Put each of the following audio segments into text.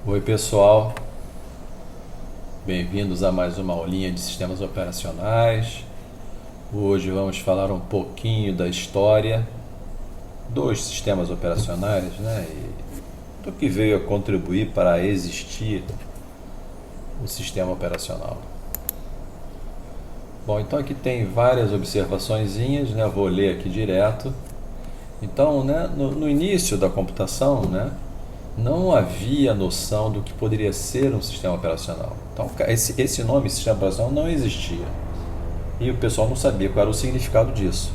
Oi pessoal, bem-vindos a mais uma aulinha de sistemas operacionais. Hoje vamos falar um pouquinho da história dos sistemas operacionais, né? E do que veio a contribuir para existir o sistema operacional. Bom, então aqui tem várias observaçõezinhas, né? Eu vou ler aqui direto. Então, né, no início da computação, né, não havia noção do que poderia ser um sistema operacional. Então, esse nome, sistema operacional, não existia. E o pessoal não sabia qual era o significado disso.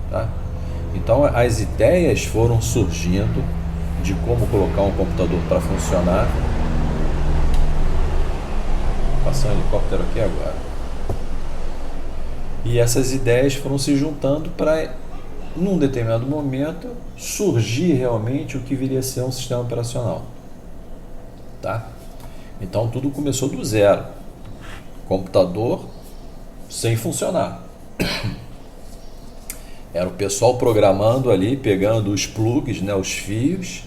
Tá? Então, as ideias foram surgindo de como colocar um computador para funcionar. Passando um helicóptero aqui agora. E essas ideias foram se juntando para, num determinado momento, surgir realmente o que viria a ser um sistema operacional. Tá? Então tudo começou do zero. Computador sem funcionar. Era o pessoal programando ali, pegando os plugs, né, os fios,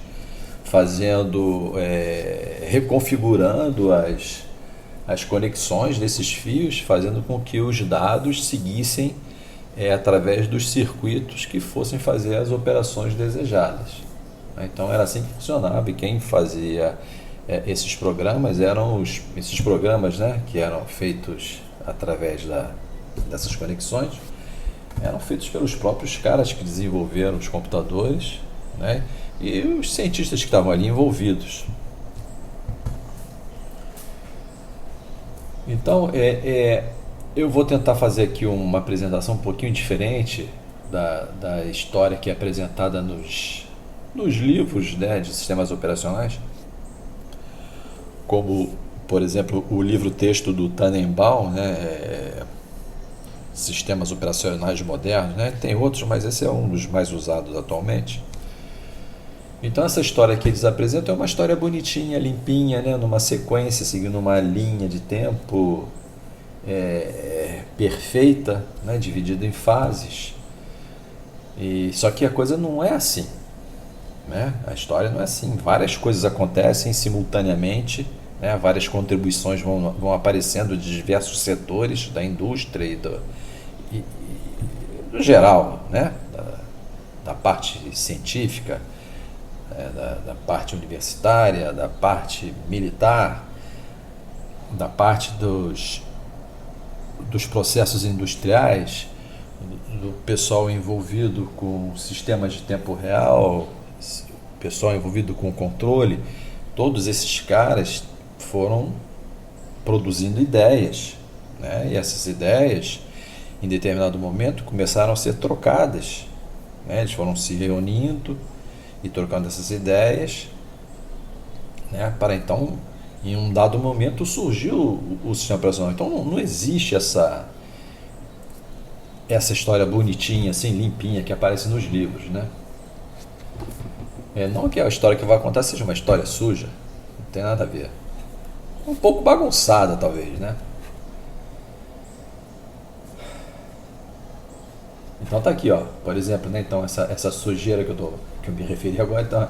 fazendo, reconfigurando as conexões desses fios, fazendo com que os dados seguissem através dos circuitos que fossem fazer as operações desejadas. Então era assim que funcionava, e quem fazia esses programas eram esses programas, né, que eram feitos através dessas conexões, eram feitos pelos próprios caras que desenvolveram os computadores, né, e os cientistas que estavam ali envolvidos. Então, eu vou tentar fazer aqui uma apresentação um pouquinho diferente da história que é apresentada nos livros, né, de sistemas operacionais, como, por exemplo, o livro-texto do Tannenbaum, né, Sistemas Operacionais Modernos, né, tem outros, mas esse é um dos mais usados atualmente. Então essa história que eles apresentam é uma história bonitinha, limpinha, né, numa sequência, seguindo uma linha de tempo perfeita, né, dividida em fases. Só que a coisa não é assim. Né? A história não é assim. Várias coisas acontecem simultaneamente, né? Várias contribuições vão aparecendo de diversos setores da indústria e do geral, né? Da parte científica, da parte universitária, da parte militar, da parte dos processos industriais, do pessoal envolvido com sistemas de tempo real, pessoal envolvido com o controle. Todos esses caras foram produzindo ideias, né? E essas ideias, em determinado momento, começaram a ser trocadas, né? Eles foram se reunindo e trocando essas ideias, né? Para então, em um dado momento, surgiu o sistema operacional. Então não existe essa história bonitinha, assim, limpinha, que aparece nos livros, né? Não que a história que vai contar seja uma história suja, não tem nada a ver. Um pouco bagunçada, talvez, né? Então tá aqui, ó, por exemplo, né? Então essa sujeira que eu me referi agora, então,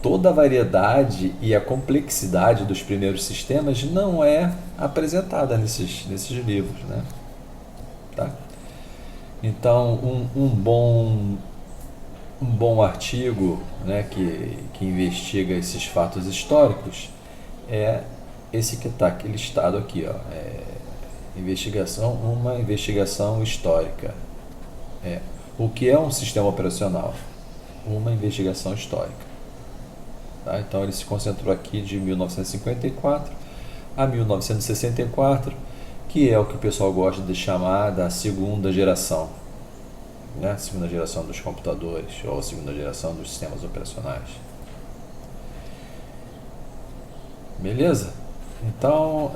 toda a variedade e a complexidade dos primeiros sistemas não é apresentada nesses livros, né? Tá? Então um bom artigo, né, que investiga esses fatos históricos é esse que está listado aqui, ó, uma investigação histórica. O que é um sistema operacional? Uma investigação histórica. Tá? Então ele se concentrou aqui de 1954 a 1964, que é o que o pessoal gosta de chamar da segunda geração. Né? A segunda geração dos computadores, ou a segunda geração dos sistemas operacionais. Beleza? Então,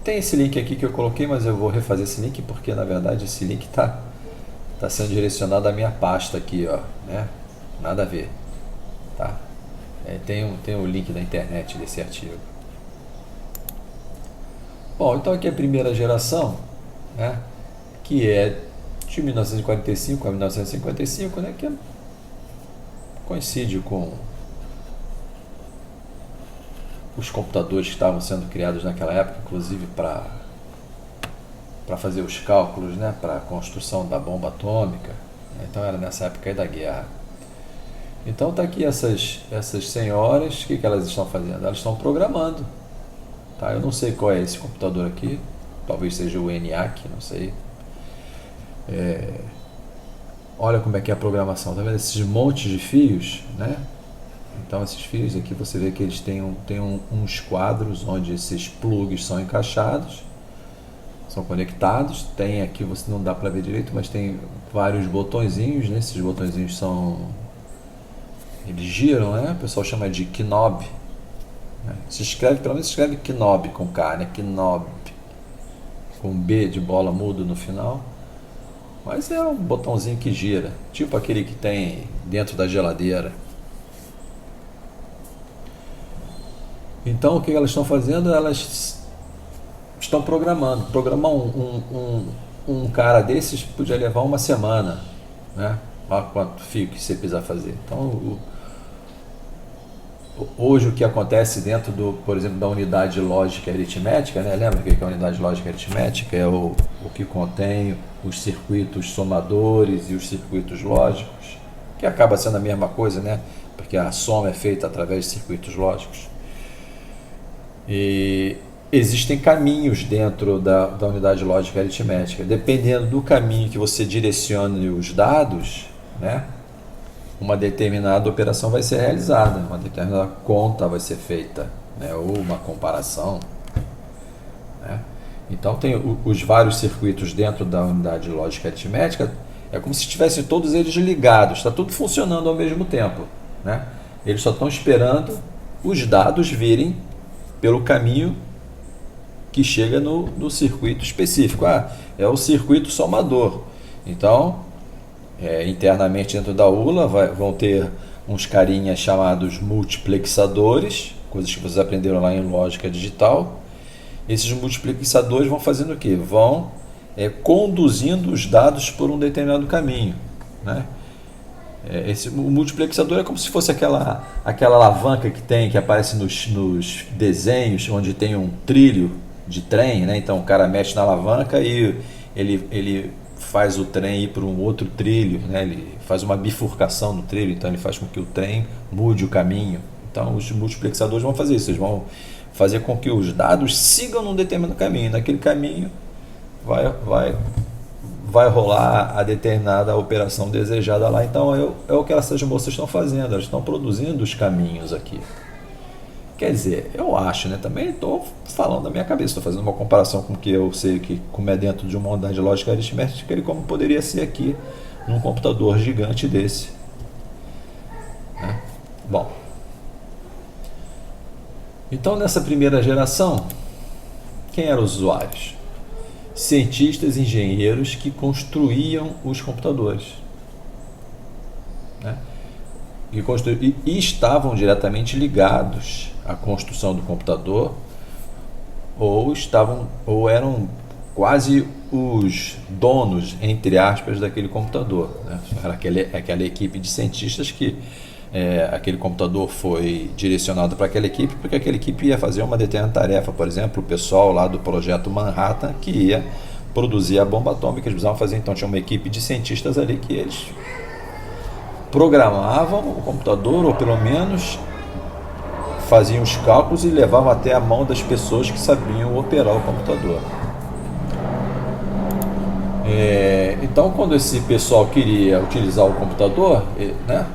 tem esse link aqui que eu coloquei, mas eu vou refazer esse link porque, na verdade, esse link está sendo direcionado à minha pasta aqui, ó, né? Nada a ver. Tá? Tem o link da internet desse artigo. Bom, então aqui é a primeira geração, né? Que é de 1945 a 1955, né, que coincide com os computadores que estavam sendo criados naquela época, inclusive para fazer os cálculos, né, para a construção da bomba atômica. Então era nessa época aí da guerra. Então está aqui essas senhoras, o que elas estão fazendo? Elas estão programando. Tá? Eu não sei qual é esse computador aqui, talvez seja o ENIAC, não sei. Olha como é que é a programação, tá vendo esses montes de fios, né? Então esses fios aqui você vê que eles têm uns quadros onde esses plugs são encaixados, são conectados. Tem aqui, você não dá para ver direito, mas tem vários botõezinhos, né? Esses botõezinhos eles giram, né? O pessoal chama de knob, né? Pelo menos se escreve knob com K, né? Knob, com B de bola mudo no final. Mas é um botãozinho que gira, tipo aquele que tem dentro da geladeira. Então o que elas estão fazendo? Elas estão programando. Programar um cara desses podia levar uma semana, né? Olha quanto fio que você precisa fazer. Então hoje o que acontece dentro por exemplo, da unidade lógica aritmética, né? Lembra o que é a unidade lógica aritmética? É o que contém os circuitos somadores e os circuitos lógicos, que acaba sendo a mesma coisa, né? Porque a soma é feita através de circuitos lógicos. E existem caminhos dentro da unidade lógica aritmética. Dependendo do caminho que você direcione os dados, né? Uma determinada operação vai ser realizada, uma determinada conta vai ser feita, né? Ou uma comparação, né? Então tem os vários circuitos dentro da unidade lógica aritmética, é como se estivessem todos eles ligados, está tudo funcionando ao mesmo tempo, né? Eles só estão esperando os dados virem pelo caminho que chega no circuito específico. É o circuito somador. Então, internamente dentro da ULA vão ter uns carinhas chamados multiplexadores, coisas que vocês aprenderam lá em lógica digital. Esses multiplexadores vão fazendo o quê? Vão conduzindo os dados por um determinado caminho, né? O multiplexador é como se fosse aquela alavanca que aparece nos desenhos, onde tem um trilho de trem, né? Então o cara mexe na alavanca e ele faz o trem ir para um outro trilho, né? Ele faz uma bifurcação no trilho, então ele faz com que o trem mude o caminho. Então os multiplexadores vão fazer isso, eles vão fazer com que os dados sigam num determinado caminho. Naquele caminho vai rolar a determinada operação desejada lá. Então é o que essas moças estão fazendo, elas estão produzindo os caminhos aqui. Quer dizer, eu acho, né? Também estou falando da minha cabeça, estou fazendo uma comparação com o que eu sei que, como é dentro de uma unidade lógica aritmética, ele como poderia ser aqui num computador gigante desse, né? Bom, então nessa primeira geração, quem eram os usuários? Cientistas, engenheiros que construíam os computadores, né? E estavam diretamente ligados à construção do computador, ou eram quase os donos, entre aspas, daquele computador, né? Era aquela equipe de cientistas que aquele computador foi direcionado para aquela equipe, porque aquela equipe ia fazer uma determinada tarefa. Por exemplo, o pessoal lá do projeto Manhattan, que ia produzir a bomba atômica, eles precisavam fazer. Então tinha uma equipe de cientistas ali que eles programavam o computador, ou pelo menos faziam os cálculos e levavam até a mão das pessoas que sabiam operar o computador. Então quando esse pessoal queria utilizar o computador, né?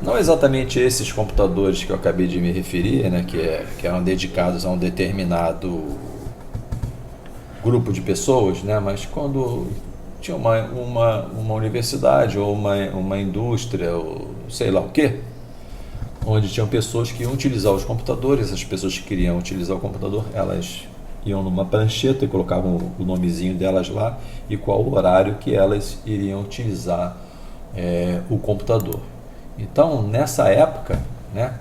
Não exatamente esses computadores que eu acabei de me referir, né, que eram dedicados a um determinado grupo de pessoas, né, mas quando tinha uma universidade ou uma indústria, ou sei lá o quê, onde tinham pessoas que iam utilizar os computadores. As pessoas que queriam utilizar o computador, elas iam numa prancheta e colocavam o nomezinho delas lá e qual o horário que elas iriam utilizar o computador. Então, nessa época, né,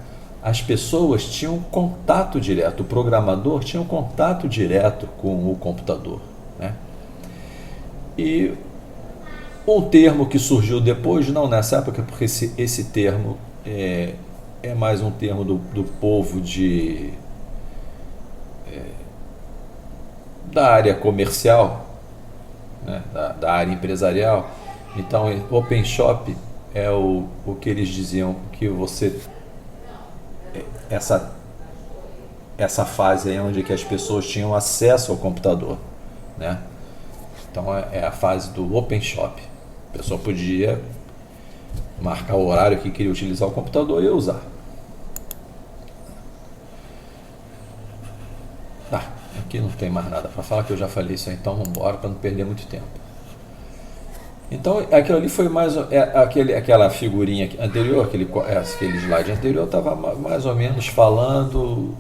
as pessoas tinham contato direto, o programador tinha um contato direto com o computador, né? E um termo que surgiu depois, não nessa época, porque esse termo é mais um termo do povo da área comercial, né, da área empresarial. Então, Open Shop é o que eles diziam que você essa essa fase aí onde que as pessoas tinham acesso ao computador, né? Então é a fase do Open Shop. A pessoa podia marcar o horário que queria utilizar o computador e usar. Ah, aqui não tem mais nada para falar, que eu já falei isso aí, então vamos embora para não perder muito tempo. Então aquilo ali foi mais aquela figurinha anterior, aquele slide anterior estava mais ou menos falando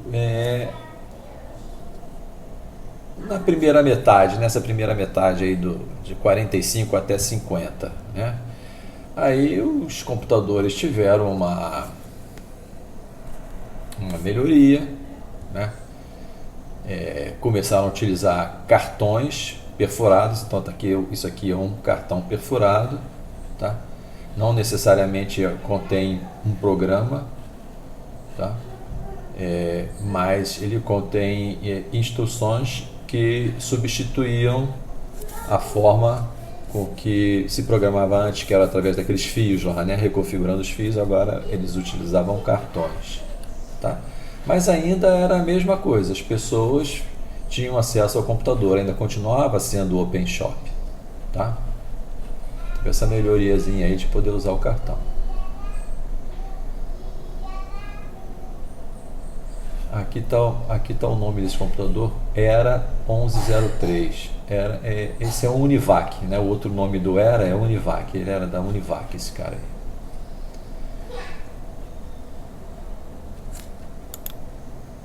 na primeira metade, nessa primeira metade aí de 45 até 50, né? Aí os computadores tiveram uma melhoria, né? Começaram a utilizar cartões perfurados. Então isso aqui é um cartão perfurado, tá? Não necessariamente contém um programa, tá? Mas ele contém instruções que substituíam a forma com que se programava antes, que era através daqueles fios lá, né? Reconfigurando os fios. Agora eles utilizavam cartões, tá? Mas ainda era a mesma coisa, as pessoas tinham acesso ao computador, ainda continuava sendo o Open Shop, tá? Teve essa melhoriazinha aí de poder usar o cartão. Aqui tá o nome desse computador, Era 1103. Esse é o Univac, né? O outro nome do Era é Univac, ele era da Univac, esse cara aí.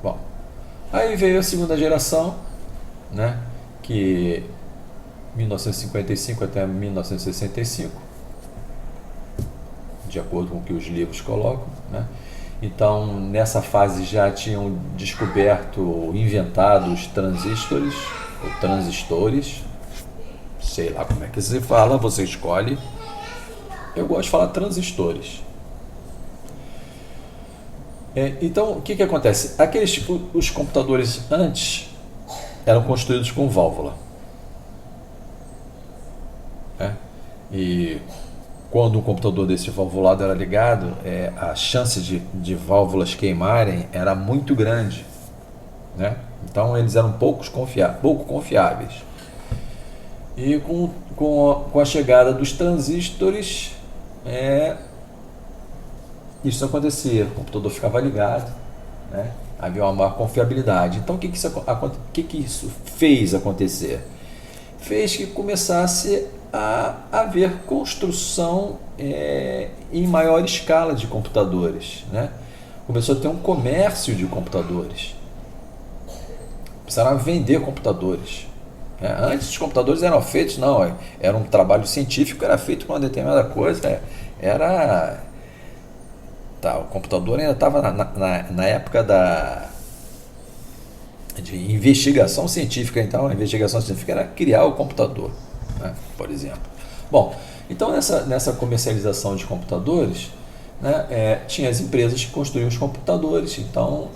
Bom, aí veio a segunda geração, né? Que 1955 até 1965, de acordo com o que os livros colocam, né? Então, nessa fase já tinham descoberto, inventado os transistores, ou transistores, sei lá como é que se fala, você escolhe. Eu gosto de falar transistores. Então, o que acontece? Os computadores antes eram construídos com válvula, né? E quando um computador desse valvulado era ligado, a chance de válvulas queimarem era muito grande, né? Então eles eram pouco confiáveis. E com a chegada dos transistores, isso acontecia, o computador ficava ligado, né? Havia uma maior confiabilidade. Então o que isso fez acontecer? Fez que começasse a haver construção em maior escala de computadores, né? Começou a ter um comércio de computadores. Começaram a vender computadores. Antes os computadores eram feitos, era um trabalho científico, era feito para uma determinada coisa, o computador ainda estava na época de investigação científica. Então a investigação científica era criar o computador, né, por exemplo. Bom, então nessa comercialização de computadores, né, tinha as empresas que construíam os computadores. Então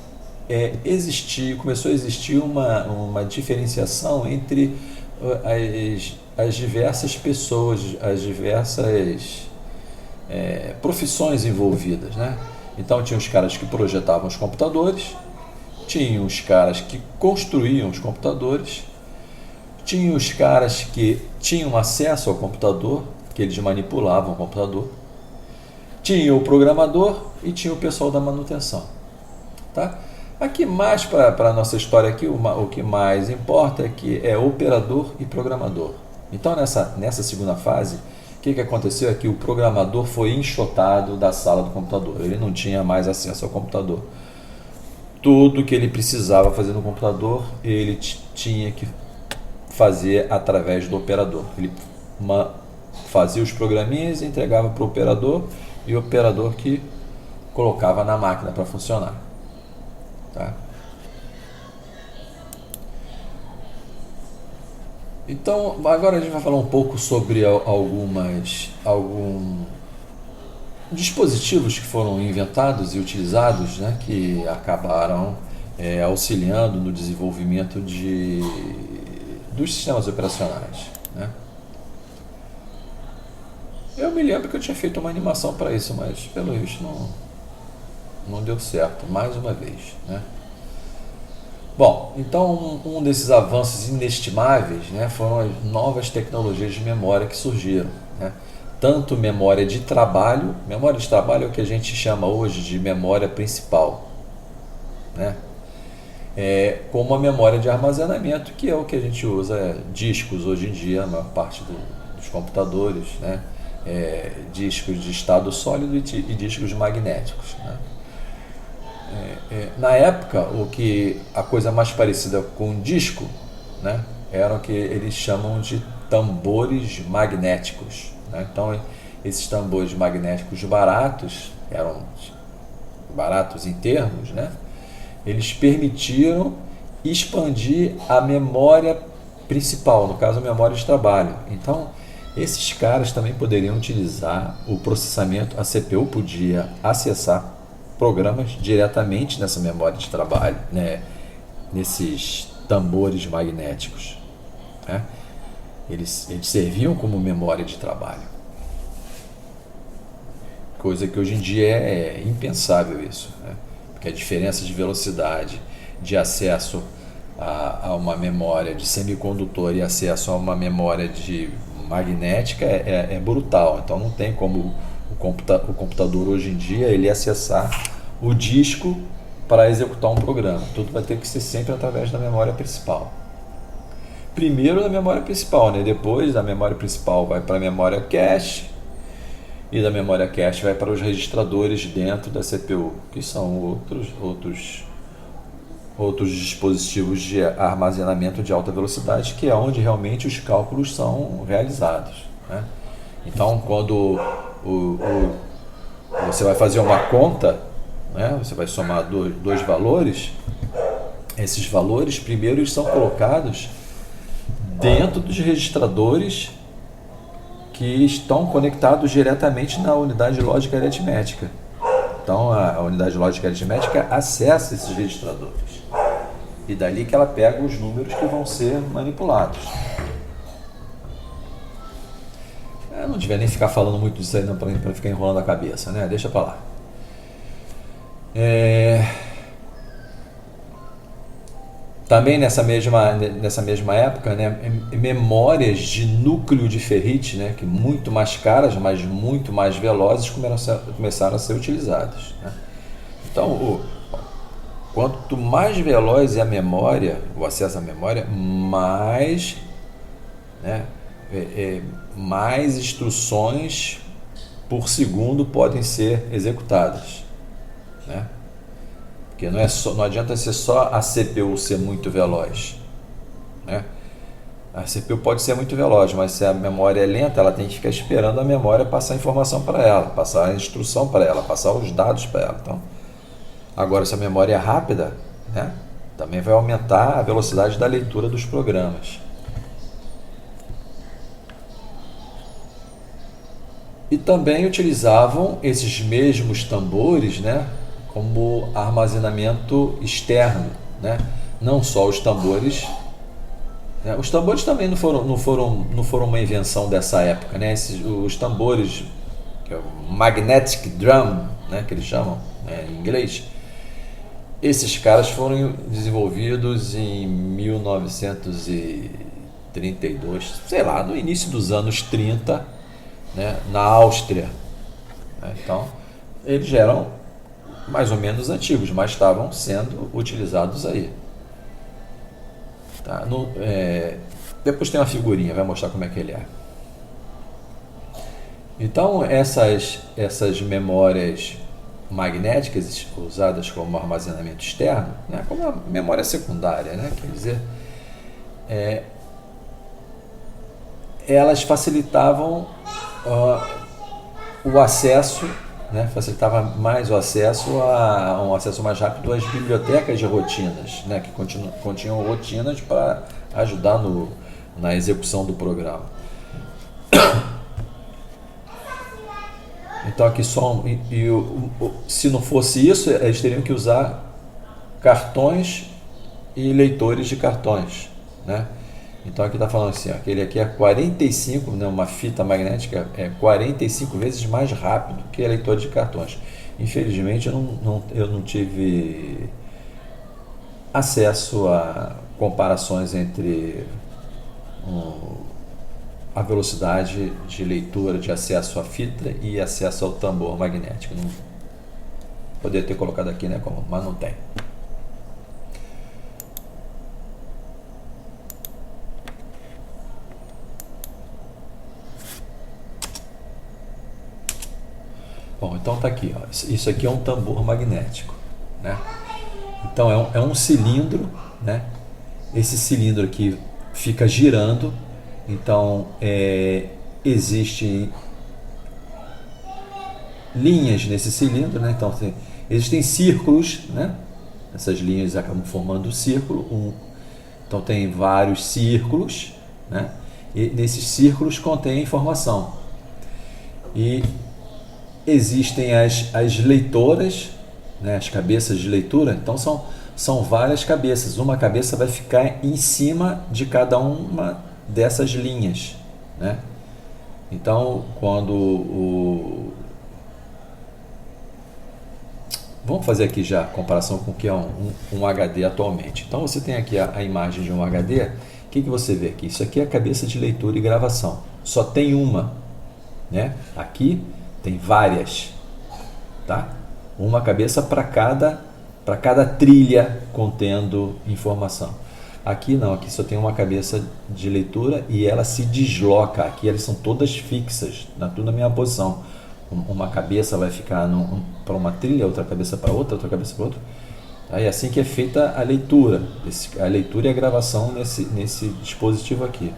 começou a existir uma diferenciação entre as diversas pessoas, as diversas profissões envolvidas, né? Então tinha os caras que projetavam os computadores, tinha os caras que construíam os computadores, tinha os caras que tinham acesso ao computador, que eles manipulavam o computador, tinha o programador e tinha o pessoal da manutenção, tá? Aqui mais para a nossa história aqui, o que mais importa é que é operador e programador. Então nessa segunda fase, o que aconteceu é que o programador foi enxotado da sala do computador, ele não tinha mais acesso ao computador. Tudo que ele precisava fazer no computador, ele tinha que fazer através do operador. Ele fazia os programinhas e entregava para o operador, e o operador que colocava na máquina para funcionar, tá? Então, agora a gente vai falar um pouco sobre dispositivos que foram inventados e utilizados, né, que acabaram auxiliando no desenvolvimento dos sistemas operacionais, né? Eu me lembro que eu tinha feito uma animação para isso, mas pelo visto não deu certo, mais uma vez, né? Bom, então um desses avanços inestimáveis, né, foram as novas tecnologias de memória que surgiram, né? Tanto memória de trabalho é o que a gente chama hoje de memória principal, né? Como a memória de armazenamento, que é o que a gente usa, discos hoje em dia, a maior parte dos computadores, né? Discos de estado sólido e discos magnéticos, né? Na época, a coisa mais parecida com um disco, né, era o que eles chamam de tambores magnéticos, né? Então, esses tambores magnéticos baratos, eram baratos em termos, né? Eles permitiram expandir a memória principal, no caso a memória de trabalho. Então, esses caras também poderiam utilizar o processamento, a CPU podia acessar programas diretamente nessa memória de trabalho, né? Nesses tambores magnéticos, né? Eles serviam como memória de trabalho, coisa que hoje em dia é impensável isso, né? Porque a diferença de velocidade de acesso a uma memória de semicondutor e acesso a uma memória de magnética é brutal. Então não tem como o computador hoje em dia ele acessar o disco para executar um programa. Tudo vai ter que ser sempre através da memória principal. Primeiro da memória principal, né? Depois da memória principal vai para a memória cache, e da memória cache vai para os registradores dentro da CPU, que são outros dispositivos de armazenamento de alta velocidade, que é onde realmente os cálculos são realizados, né? Então, quando você vai fazer uma conta, né, você vai somar dois valores, esses valores primeiro eles são colocados dentro dos registradores que estão conectados diretamente na unidade lógica aritmética. Então a unidade lógica aritmética acessa esses registradores e dali que ela pega os números que vão ser manipulados. Eu não devia nem ficar falando muito disso aí para ficar enrolando a cabeça, né? Deixa para lá. Também nessa mesma época, né, memórias de núcleo de ferrite, né, que muito mais caras, mas muito mais velozes, começaram a ser utilizadas, né? Então, quanto mais veloz é a memória, o acesso à memória, mais, né, mais instruções por segundo podem ser executadas, né? Porque não adianta ser só a CPU ser muito veloz, né? A CPU pode ser muito veloz, mas se a memória é lenta, ela tem que ficar esperando a memória passar a informação para ela, passar a instrução para ela, passar os dados para ela. Então, agora, se a memória é rápida, né, também vai aumentar a velocidade da leitura dos programas. E também utilizavam esses mesmos tambores, né, como armazenamento externo, né? Não só os tambores, né? Os tambores também não foram uma invenção dessa época, né? Os tambores, que é o magnetic drum, né, que eles chamam, né, em inglês, esses caras foram desenvolvidos em 1932, sei lá, no início dos anos 30, né, na Áustria, né? Então eles já eram mais ou menos antigos, mas estavam sendo utilizados aí. Tá? Depois tem uma figurinha, vai mostrar como é que ele é. Então essas memórias magnéticas usadas como armazenamento externo, né, como a memória secundária, né, quer dizer, elas facilitavam o acesso, né, facilitava mais o acesso um acesso mais rápido às bibliotecas de rotinas, né, que continham rotinas para ajudar na execução do programa. Então aqui só se não fosse isso, eles teriam que usar cartões e leitores de cartões, né? Então aqui está falando assim, ó, aquele aqui é 45, né, uma fita magnética é 45 vezes mais rápido que a leitor de cartões. Infelizmente eu não tive acesso a comparações entre a velocidade de leitura, de acesso à fita e acesso ao tambor magnético. Não poderia ter colocado aqui, né, mas não tem. Bom, então tá aqui, ó. Isso aqui é um tambor magnético, né? Então é um cilindro, né? Esse cilindro aqui fica girando, então existem linhas nesse cilindro, né? Então existem círculos, né? Essas linhas acabam formando um círculo, então tem vários círculos, né? E nesses círculos contém informação. E existem as leitoras, né, as cabeças de leitura. Então são várias cabeças. Uma cabeça vai ficar em cima de cada uma dessas linhas, né? Então vamos fazer aqui já a comparação com o que é um HD atualmente. Então você tem aqui a imagem de um HD. O que você vê aqui? Isso aqui é a cabeça de leitura e gravação. Só tem uma, né? Aqui tem várias, tá? Uma cabeça para cada trilha contendo informação. Aqui não, aqui só tem uma cabeça de leitura e ela se desloca. Aqui elas são todas fixas, tudo na mesma posição. Uma cabeça vai ficar para uma trilha, outra cabeça para outra cabeça para outra. É assim que é feita a leitura e a gravação nesse dispositivo aqui.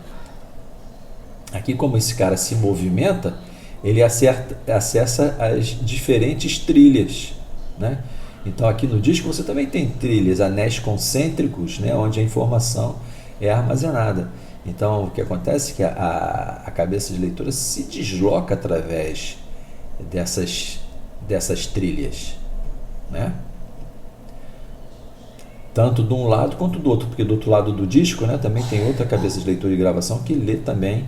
Aqui, como esse cara se movimenta, ele acessa as diferentes trilhas, né? Então aqui no disco você também tem trilhas, anéis concêntricos, né, onde a informação é armazenada. Então o que acontece é que a cabeça de leitura se desloca através dessas trilhas, né? Tanto de um lado quanto do outro, porque do outro lado do disco, né, também tem outra cabeça de leitura e gravação que lê também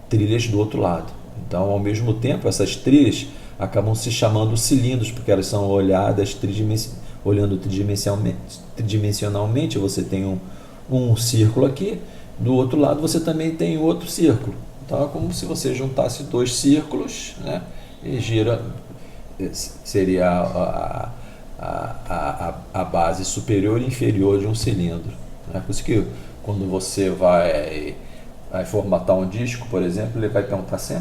trilhas do outro lado. Então, ao mesmo tempo, essas trilhas acabam se chamando cilindros, porque elas são olhadas olhando tridimensionalmente. Você tem um círculo aqui, do outro lado você também tem outro círculo. Então é como se você juntasse dois círculos, né, e gira, seria a base superior e inferior de um cilindro, né? Por isso que quando você vai formatar um disco, por exemplo, ele vai perguntar assim,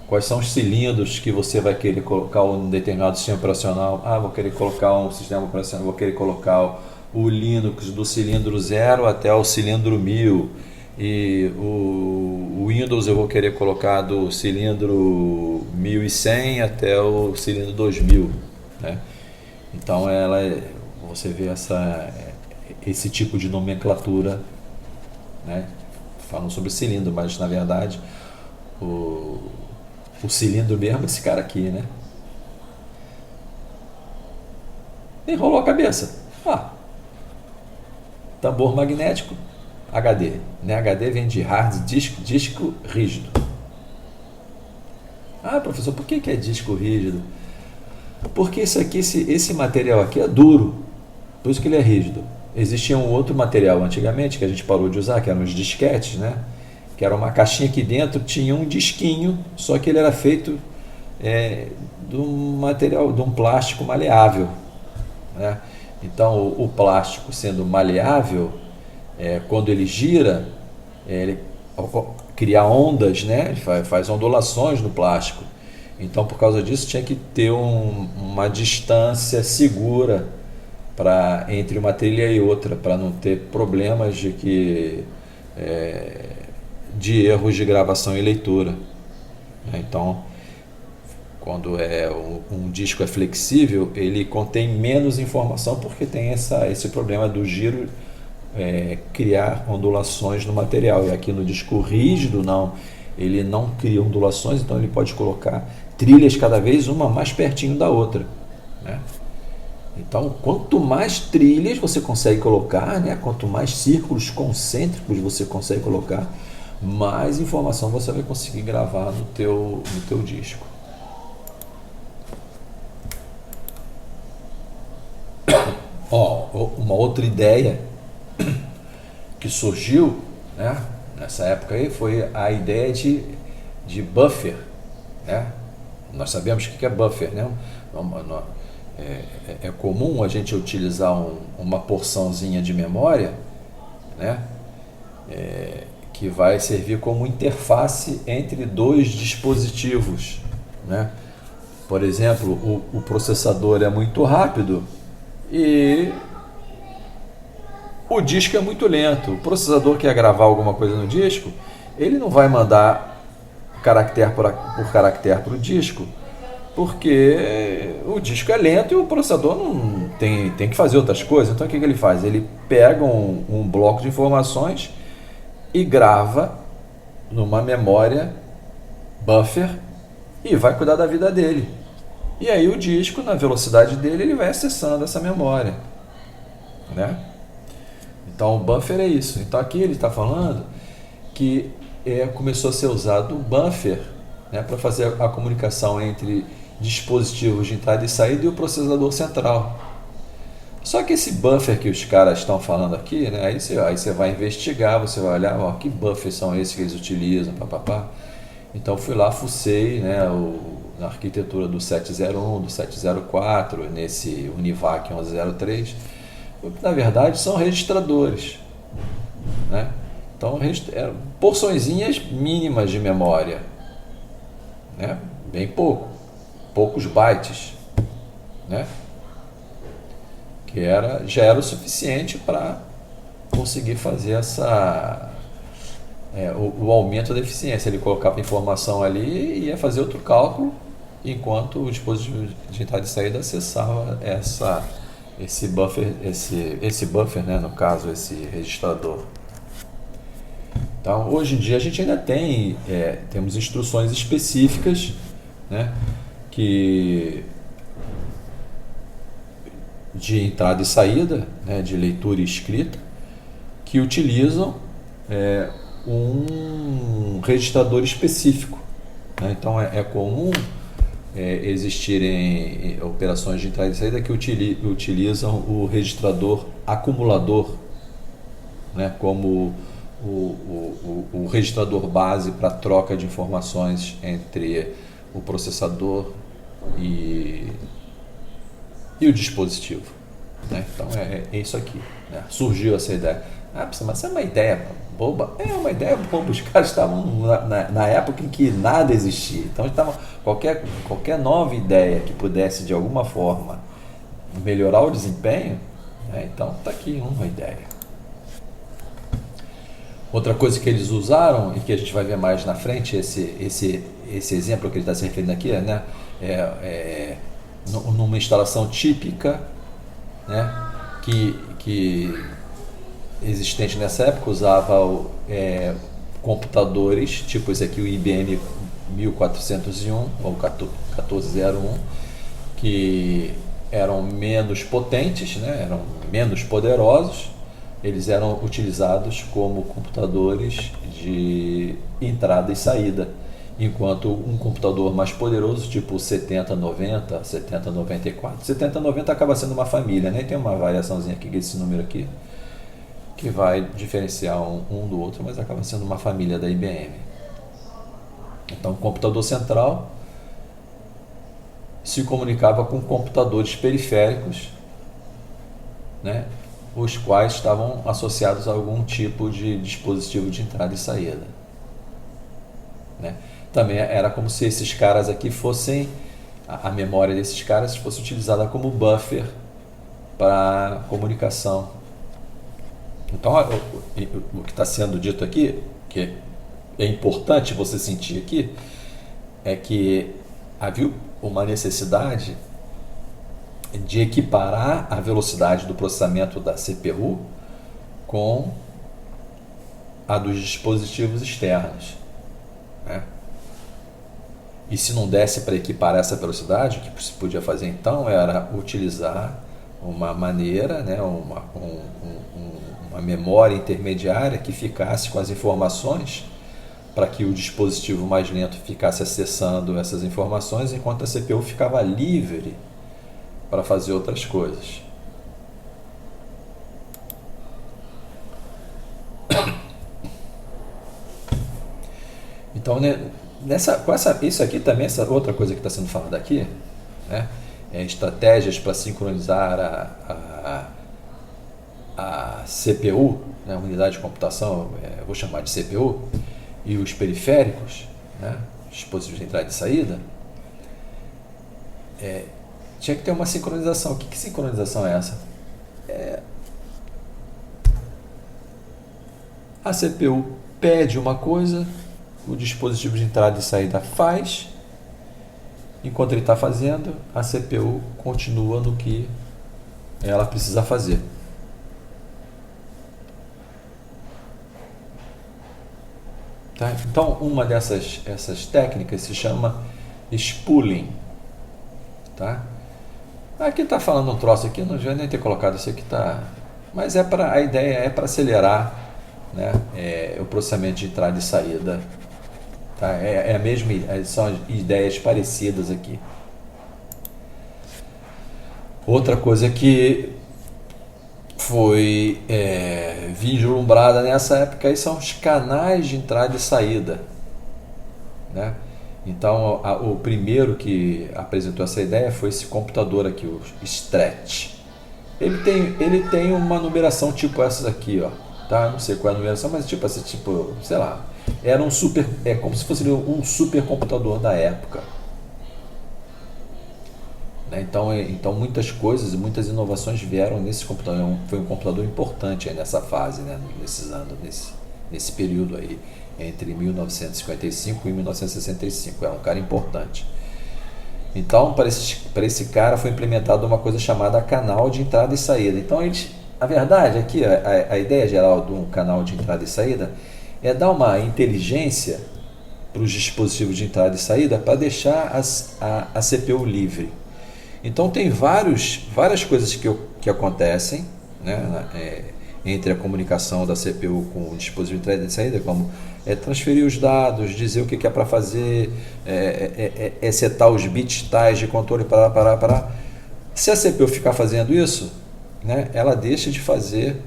quais são os cilindros que você vai querer colocar um determinado sistema operacional. Vou querer colocar um sistema operacional, vou querer colocar o Linux do cilindro 0 até o cilindro 1000, e o Windows eu vou querer colocar do cilindro 1100 até o cilindro 2000, né? Então você vê esse tipo de nomenclatura, né? Falam sobre cilindro, mas na verdade o cilindro mesmo é esse cara aqui, né? Enrolou a cabeça. Tambor magnético, HD, né? HD vem de hard disco rígido. Professor, por que é disco rígido? Porque esse material aqui é duro, por isso que ele é rígido. Existia um outro material antigamente que a gente parou de usar, que eram os disquetes, né? Que era uma caixinha que dentro tinha um disquinho, só que ele era feito de um material, de um plástico maleável, né? Então o plástico sendo maleável, quando ele gira, ele cria ondas, né? Ele faz ondulações no plástico. Então por causa disso tinha que ter uma distância segura entre uma trilha e outra, para não ter problemas de erros de gravação e leitura. Então, quando um disco é flexível, ele contém menos informação, porque tem esse problema do giro criar ondulações no material. E aqui no disco rígido, não. ele não cria ondulações, então ele pode colocar trilhas cada vez uma mais pertinho da outra, né? Então, quanto mais trilhas você consegue colocar, né, quanto mais círculos concêntricos você consegue colocar, mais informação você vai conseguir gravar no teu disco. Uma outra ideia que surgiu, né, nessa época aí foi a ideia de buffer, né? Nós sabemos o que é buffer, né? É comum a gente utilizar uma porçãozinha de memória, né, que vai servir como interface entre dois dispositivos, né? Por exemplo, o processador é muito rápido e o disco é muito lento. O processador quer gravar alguma coisa no disco, ele não vai mandar caractere por caractere para o disco, porque o disco é lento e o processador não tem que fazer outras coisas. Então o que ele faz? Ele pega um bloco de informações e grava numa memória buffer e vai cuidar da vida dele. E aí o disco, na velocidade dele, ele vai acessando essa memória, né? Então o buffer é isso. Então aqui ele está falando que começou a ser usado o buffer, né, para fazer a comunicação entre dispositivos de entrada e saída e o processador central. Só que esse buffer que os caras estão falando aqui, né, aí você vai investigar, você vai olhar, que buffers são esses que eles utilizam, papapá. Então fui lá, fucei, né, na arquitetura do 701, do 704, nesse Univac 1103, na verdade são registradores, né? Então porçõezinhas mínimas de memória, né? Bem poucos bytes, né? Que já era o suficiente para conseguir fazer o aumento da eficiência. Ele colocava informação ali e ia fazer outro cálculo, enquanto o dispositivo de entrada e saída acessava esse buffer, né, no caso, esse registrador. Então, hoje em dia a gente ainda temos instruções específicas, né, de entrada e saída, né, de leitura e escrita, que utilizam um registrador específico, né? Então é comum existirem operações de entrada e saída que utilizam o registrador acumulador, né, como o registrador base para troca de informações entre o processador e o dispositivo, né? Então é isso aqui, né? Surgiu essa ideia. Mas é uma ideia boba? É uma ideia boba. Os caras estavam na época em que nada existia. Então qualquer nova ideia que pudesse de alguma forma melhorar o desempenho, né? Então está aqui uma ideia. Outra coisa que eles usaram e que a gente vai ver mais na frente, esse exemplo que ele está se referindo aqui, né? Numa instalação típica, né, que existente nessa época, usava computadores tipo esse aqui, o IBM 1401 ou 1401, que eram menos potentes, né, eram menos poderosos. Eles eram utilizados como computadores de entrada e saída, enquanto um computador mais poderoso, tipo 7090, 7094, 7090 acaba sendo uma família, né? Tem uma variaçãozinha aqui desse número aqui, que vai diferenciar um do outro, mas acaba sendo uma família da IBM. Então, o computador central se comunicava com computadores periféricos, né, os quais estavam associados a algum tipo de dispositivo de entrada e saída, né? Também era como se esses caras aqui fossem, a memória desses caras fosse utilizada como buffer para comunicação. Então, o que está sendo dito aqui, que é importante você sentir aqui, é que havia uma necessidade de equiparar a velocidade do processamento da CPU com a dos dispositivos externos, né? E se não desse para equiparar essa velocidade, o que se podia fazer então era utilizar uma maneira, né, uma memória intermediária que ficasse com as informações para que o dispositivo mais lento ficasse acessando essas informações, enquanto a CPU ficava livre para fazer outras coisas. Então, né, isso aqui também, essa outra coisa que está sendo falada aqui, né, estratégias para sincronizar a CPU, né, a unidade de computação, vou chamar de CPU, e os periféricos, né, dispositivos de entrada e saída, tinha que ter uma sincronização. Que sincronização é essa? A CPU pede uma coisa, o dispositivo de entrada e saída faz, enquanto ele está fazendo, a CPU continua no que ela precisa fazer. Tá? Então, uma essas técnicas se chama spooling. Tá? Aqui está falando um troço aqui, não devia nem ter colocado isso aqui, tá? Mas a ideia é para acelerar, né, o processamento de entrada e saída. Tá? A mesma, são ideias parecidas aqui. Outra coisa que foi vislumbrada nessa época aí são os canais de entrada e saída, né? Então, o primeiro que apresentou essa ideia foi esse computador aqui, o Stretch. Ele tem uma numeração tipo essas aqui, ó, tá? Não sei qual é a numeração, mas tipo essa, tipo, sei lá, era como se fosse um supercomputador da época. Então muitas coisas e muitas inovações vieram nesse computador. Foi um computador importante aí nessa fase, né? Nesses anos, nesse período aí, entre 1955 e 1965. Era um cara importante. Então, para esse cara foi implementada uma coisa chamada canal de entrada e saída. Então, a verdade aqui, a ideia geral de um canal de entrada e saída é dar uma inteligência para os dispositivos de entrada e saída para deixar a CPU livre. Então tem várias coisas que acontecem, né, entre a comunicação da CPU com o dispositivo de entrada e saída, como transferir os dados, dizer o que é para fazer, setar os bits tais de controle, parar. Se a CPU ficar fazendo isso, né, ela deixa de fazer,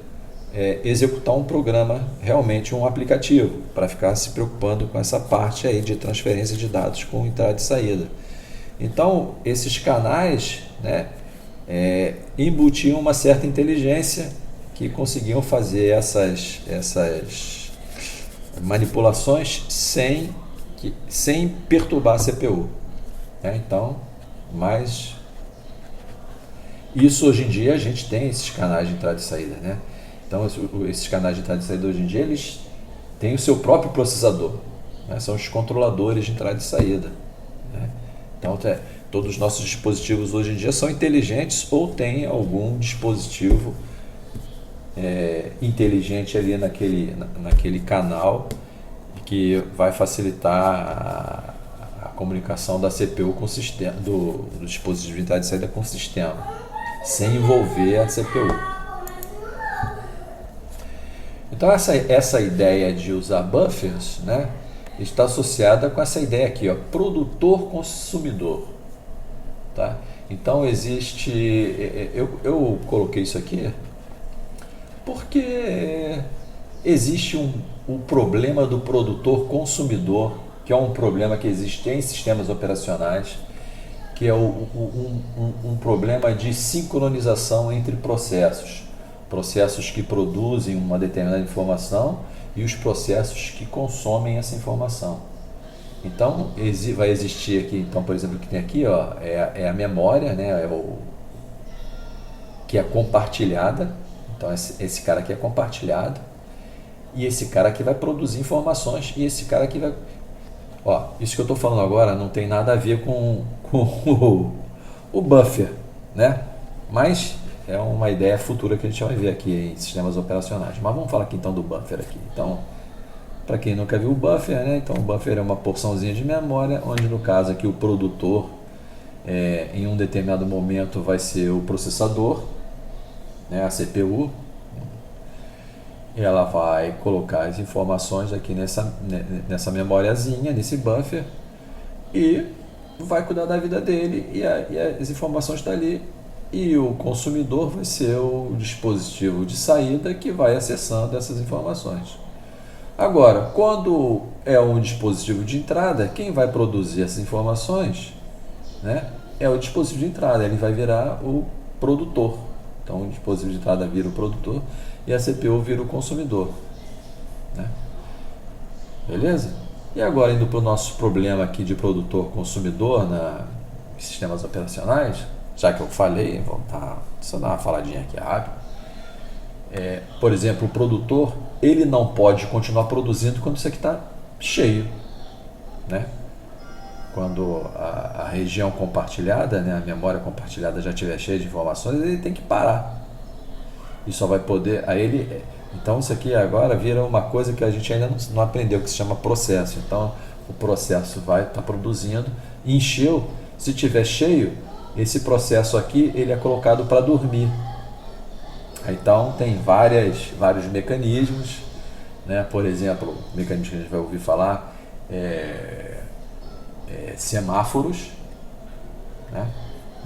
executar um programa, realmente um aplicativo, para ficar se preocupando com essa parte aí de transferência de dados com entrada e saída. Então, esses canais, né, embutiam uma certa inteligência que conseguiam fazer essas manipulações sem perturbar a CPU. Então, mas isso hoje em dia a gente tem esses canais de entrada e saída, né? Então, esses canais de entrada e saída hoje em dia eles têm o seu próprio processador, né? São os controladores de entrada e saída, né? Então, todos os nossos dispositivos hoje em dia são inteligentes ou tem algum dispositivo inteligente ali naquele canal que vai facilitar a comunicação da CPU com o sistema, do dispositivo de entrada e saída com o sistema, sem envolver a CPU. Então, essa ideia de usar buffers, né, está associada com essa ideia aqui, ó, produtor-consumidor. Tá? Então existe, eu coloquei isso aqui porque existe um problema do produtor-consumidor, que é um problema que existe em sistemas operacionais, que é um problema de sincronização entre processos que produzem uma determinada informação e os processos que consomem essa informação. Então vai existir aqui, então, por exemplo, o que tem aqui, ó, é a memória, né, que é compartilhada. Então esse cara aqui é compartilhado e esse cara aqui vai produzir informações e esse cara aqui vai, ó, isso que eu estou falando agora não tem nada a ver com o buffer, né? Mas é uma ideia futura que a gente vai ver aqui em sistemas operacionais. Mas vamos falar aqui então do buffer aqui. Então, Para quem nunca viu o buffer, né? Então o buffer é uma porçãozinha de memória, onde no caso aqui o produtor, em um determinado momento vai ser o processador, né? A CPU, e ela vai colocar as informações aqui nessa memóriazinha, nesse buffer, e vai cuidar da vida dele, e as informações estão ali. E o consumidor vai ser o dispositivo de saída que vai acessando essas informações. Agora, quando é um dispositivo de entrada, quem vai produzir essas informações, né, é o dispositivo de entrada, ele vai virar o produtor. Então, o dispositivo de entrada vira o produtor e a CPU vira o consumidor. Né? Beleza? E agora, indo para o nosso problema aqui de produtor-consumidor em sistemas operacionais, já que eu falei, vou só dar uma faladinha aqui rápido. Por exemplo, o produtor, ele não pode continuar produzindo quando isso aqui está cheio. Né? Quando a região compartilhada, né, a memória compartilhada já estiver cheia de informações, ele tem que parar. E só vai poder... Então isso aqui agora vira uma coisa que a gente ainda não aprendeu, que se chama processo. Então o processo vai estar produzindo, encheu, se tiver cheio, esse processo aqui ele é colocado para dormir. Então tem vários mecanismos, né? Por exemplo, mecanismos que a gente vai ouvir falar, semáforos, né?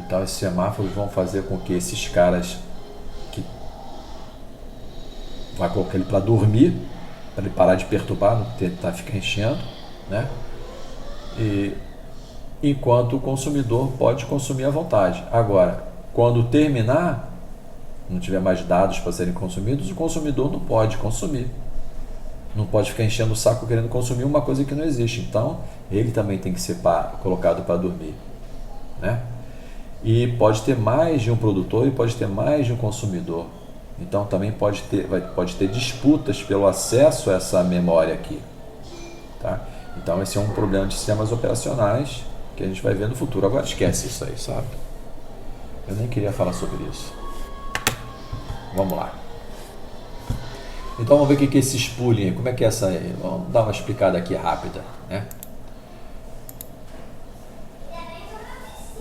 Então esses semáforos vão fazer com que esses caras que vai colocar ele para dormir, para ele parar de perturbar, não tentar ficar enchendo, né? E enquanto o consumidor pode consumir à vontade. Agora, quando terminar, não tiver mais dados para serem consumidos, o consumidor não pode consumir. Não pode ficar enchendo o saco querendo consumir uma coisa que não existe. Então, ele também tem que ser colocado para dormir. Né? E pode ter mais de um produtor e pode ter mais de um consumidor. Então, também pode ter disputas pelo acesso a essa memória aqui. Tá? Então, esse é um problema de sistemas operacionais que a gente vai ver no futuro. Agora esquece isso aí, sabe? Eu nem queria falar sobre isso. Vamos lá. Então vamos ver o que é esse spooling, como é que é essa aí? Vamos dar uma explicada aqui rápida, né?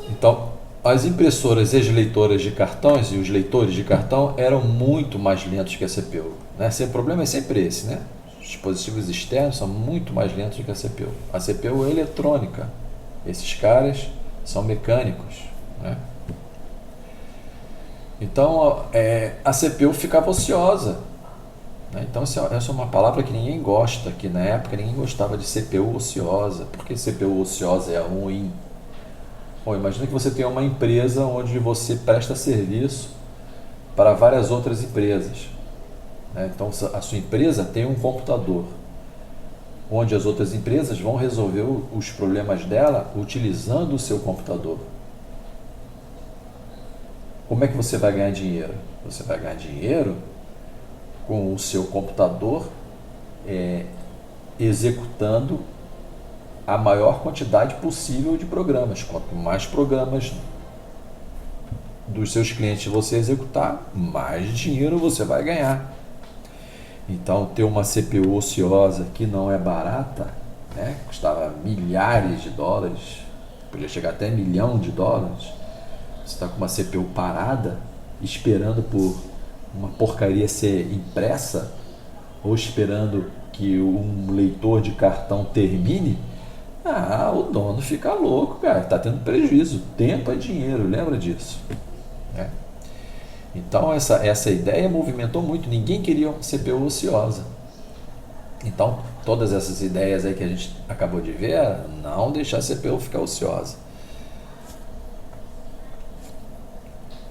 Então, as impressoras e as leitoras de cartões e os leitores de cartão eram muito mais lentos que a CPU, né? O problema é sempre esse, né? Os dispositivos externos são muito mais lentos do que a CPU. A CPU é eletrônica, esses caras são mecânicos, né? Então, a CPU ficava ociosa. Né? Então, essa é uma palavra que ninguém gosta, que na época ninguém gostava de CPU ociosa. Por que CPU ociosa é ruim? Bom, imagina que você tem uma empresa onde você presta serviço para várias outras empresas. Né? Então, a sua empresa tem um computador, onde as outras empresas vão resolver os problemas dela utilizando o seu computador. Como é que você vai ganhar dinheiro? Você vai ganhar dinheiro com o seu computador executando a maior quantidade possível de programas. Quanto mais programas dos seus clientes você executar, mais dinheiro você vai ganhar. Então, ter uma CPU ociosa que não é barata, né? Custava milhares de dólares, podia chegar até $1 milhão. Você está com uma CPU parada, esperando por uma porcaria ser impressa, ou esperando que um leitor de cartão termine, o dono fica louco, cara, está tendo prejuízo. Tempo é dinheiro, lembra disso? Né? Então essa ideia movimentou muito, ninguém queria uma CPU ociosa. Então todas essas ideias aí que a gente acabou de ver, não deixar a CPU ficar ociosa.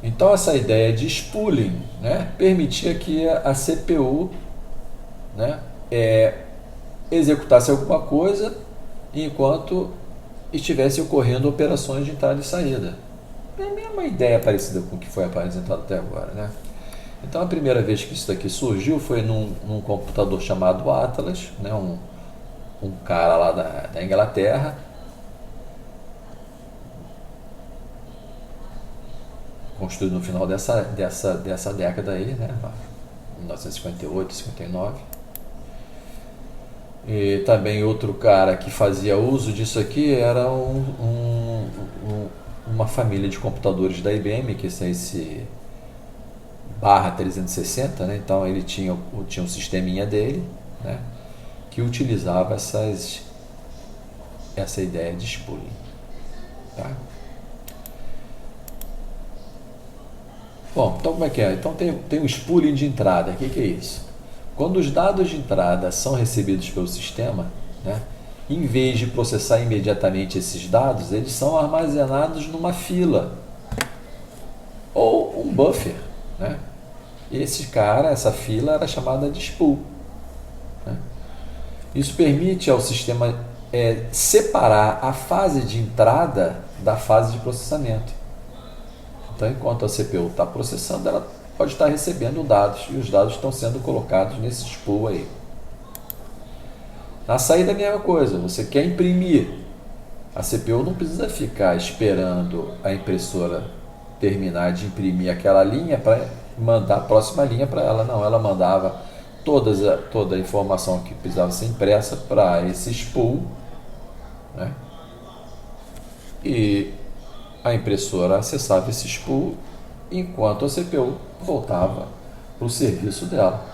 Então essa ideia de spooling, né, permitia que a CPU, né, executasse alguma coisa enquanto estivesse ocorrendo operações de entrada e saída. É a mesma ideia parecida com o que foi apresentado até agora. Né? Então a primeira vez que isso daqui surgiu foi num computador chamado Atlas, né, um cara lá da Inglaterra, construído no final dessa década aí, né? 1958, 59. E também outro cara que fazia uso disso aqui era uma família de computadores da IBM, que é esse barra 360, né? Então ele tinha um sisteminha dele, né? Que utilizava essa ideia de spooling. Tá? Bom, então como é que é? Então tem o spooling de entrada. O que é isso? Quando os dados de entrada são recebidos pelo sistema, né, em vez de processar imediatamente esses dados, eles são armazenados numa fila ou um buffer. Né? E essa fila era chamada de spool. Né? Isso permite ao sistema separar a fase de entrada da fase de processamento. Então, enquanto a CPU está processando, ela pode estar recebendo dados e os dados estão sendo colocados nesse spool aí. Na saída, a mesma coisa. Você quer imprimir. A CPU não precisa ficar esperando a impressora terminar de imprimir aquela linha para mandar a próxima linha para ela. Não, ela mandava toda a informação que precisava ser impressa para esse spool, né? E a impressora acessava esse spool enquanto a CPU voltava para o serviço dela,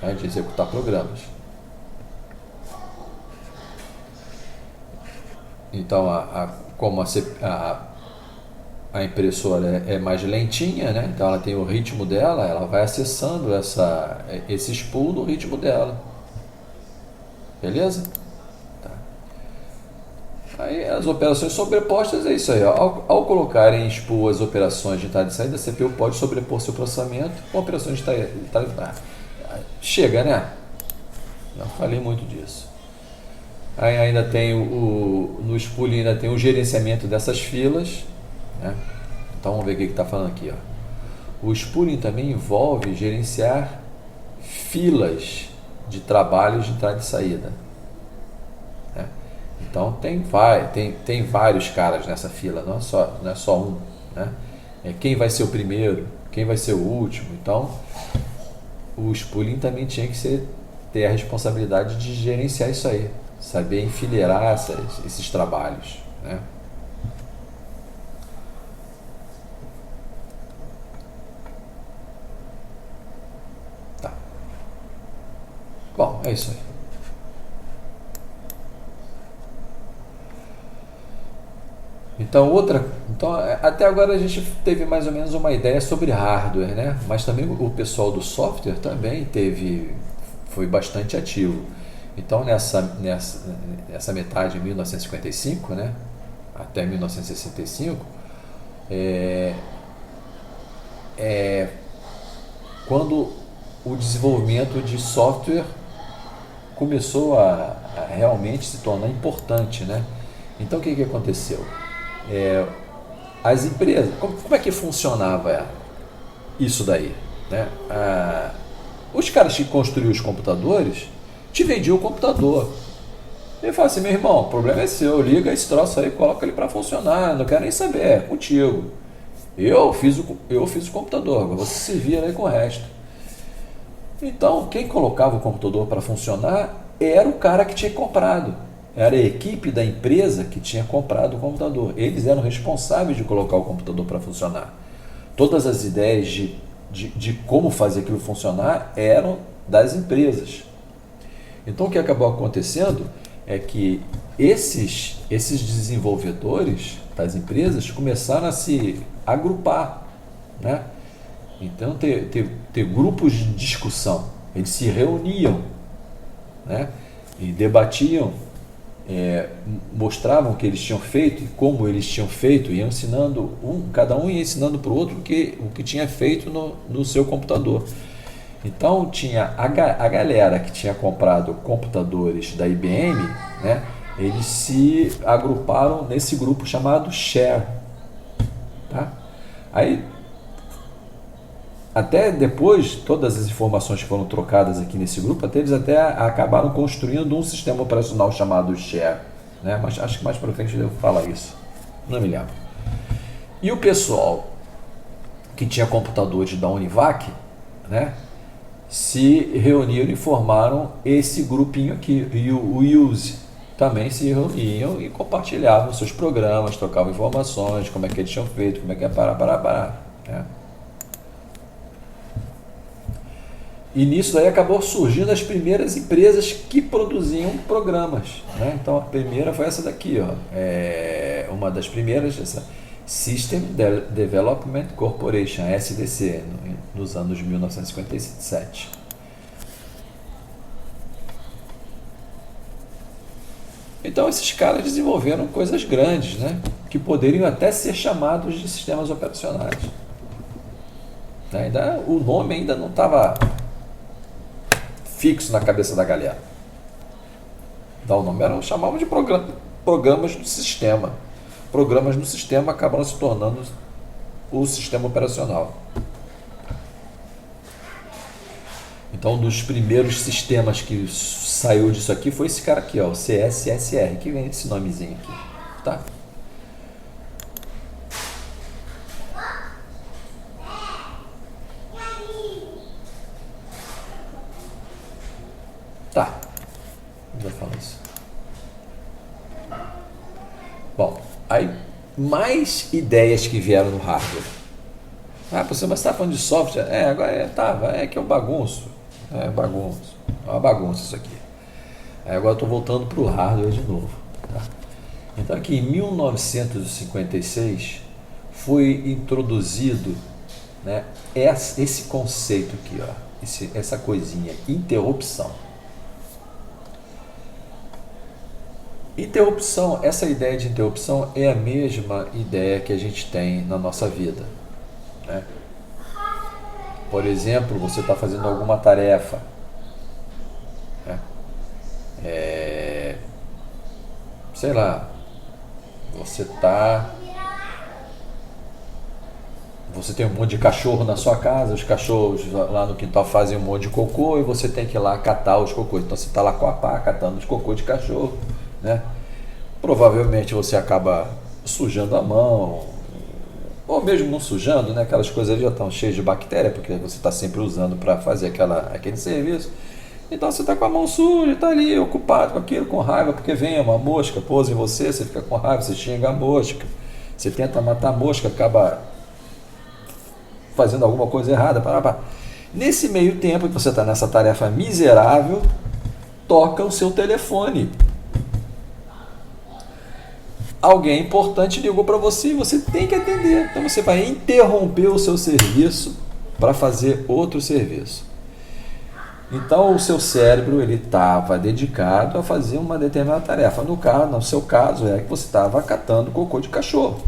né, de executar programas. Então, como a impressora é mais lentinha, né? Então ela tem o ritmo dela, ela vai acessando esse spool no ritmo dela. Beleza? Tá. Aí as operações sobrepostas é isso aí. Ó. Ao colocar em spool as operações de entrada e saída, a CPU pode sobrepor seu processamento com operações de entrada. Chega, né? Já falei muito disso. Aí ainda tem no spooling ainda tem o gerenciamento dessas filas, né? Então vamos ver o que está falando aqui. Ó. O spooling também envolve gerenciar filas de trabalhos de entrada e saída. Né? Então tem vários caras nessa fila, não é só um. Né? Quem vai ser o primeiro, quem vai ser o último. Então o spooling também tinha que ter a responsabilidade de gerenciar isso aí, saber enfileirar esses trabalhos. Né? Tá. Bom, é isso aí. Então, até agora a gente teve mais ou menos uma ideia sobre hardware, né? Mas também o pessoal do software também foi bastante ativo. Então, nessa metade de 1955, né, até 1965, quando o desenvolvimento de software começou a realmente se tornar importante, né? Então, o que aconteceu? As empresas, como é que funcionava isso daí? Né? Os caras que construíam os computadores te vendiam o computador. Ele fala assim: meu irmão, o problema é seu, liga esse troço aí, coloca ele para funcionar, não quero nem saber, é contigo. Eu fiz o computador, você se vira aí com o resto. Então, quem colocava o computador para funcionar era o cara que tinha comprado. Era a equipe da empresa que tinha comprado o computador. Eles eram responsáveis de colocar o computador para funcionar. Todas as ideias de como fazer aquilo funcionar eram das empresas. Então, o que acabou acontecendo é que esses desenvolvedores das empresas começaram a se agrupar, né? Então, ter grupos de discussão. Eles se reuniam, né? E debatiam, mostravam o que eles tinham feito e como eles tinham feito, iam ensinando, cada um ia ensinando para o outro o que tinha feito no seu computador. Então tinha a galera que tinha comprado computadores da IBM, né? Eles se agruparam nesse grupo chamado Share. Tá? Aí, até depois, todas as informações que foram trocadas aqui nesse grupo, eles até acabaram construindo um sistema operacional chamado Share. Né? Mas acho que mais para frente eu devo falar isso. Não me lembro. E o pessoal que tinha computadores da Univac, né, se reuniram e formaram esse grupinho aqui, e o use também se reuniam e compartilhavam seus programas, trocavam informações, como é que eles tinham feito, como é que é parar, né? E nisso aí acabou surgindo as primeiras empresas que produziam programas, né? Então a primeira foi essa daqui, ó. Uma das primeiras, essa System Development Corporation, SDC, nos anos 1957. Então esses caras desenvolveram coisas grandes, né? Que poderiam até ser chamados de sistemas operacionais. O nome ainda não estava fixo na cabeça da galera. O nome chamavam de programas do sistema. Programas do sistema acabaram se tornando o sistema operacional. Então, um dos primeiros sistemas que saiu disso aqui foi esse cara aqui, ó, o CSSR, que vem esse nomezinho aqui, tá? Tá, não vou falar isso. Bom, aí mais ideias que vieram no hardware. Você está falando de software? Agora é que eu bagunço. É uma bagunça isso aqui. Agora estou voltando para o hardware de novo. Tá? Então aqui em 1956 foi introduzido, né, esse conceito aqui, ó, essa coisinha, interrupção. Interrupção, essa ideia de interrupção é a mesma ideia que a gente tem na nossa vida, né? Por exemplo, você está fazendo alguma tarefa, né? Sei lá, você tem um monte de cachorro na sua casa, os cachorros lá no quintal fazem um monte de cocô e você tem que ir lá catar os cocôs. Então você está lá com a pá catando os cocôs de cachorro, né? Provavelmente você acaba sujando a mão, ou mesmo não sujando, né? Aquelas coisas já estão cheias de bactéria, porque você está sempre usando para fazer aquele serviço. Então você está com a mão suja, está ali ocupado com aquilo, com raiva, porque vem uma mosca, pousa em você, você fica com raiva, você xinga a mosca, você tenta matar a mosca, acaba fazendo alguma coisa errada. Nesse meio tempo que você está nessa tarefa miserável, toca o seu telefone. Alguém importante ligou para você e você tem que atender. Então você vai interromper o seu serviço para fazer outro serviço. Então o seu cérebro ele estava dedicado a fazer uma determinada tarefa. No seu caso é que você estava catando cocô de cachorro.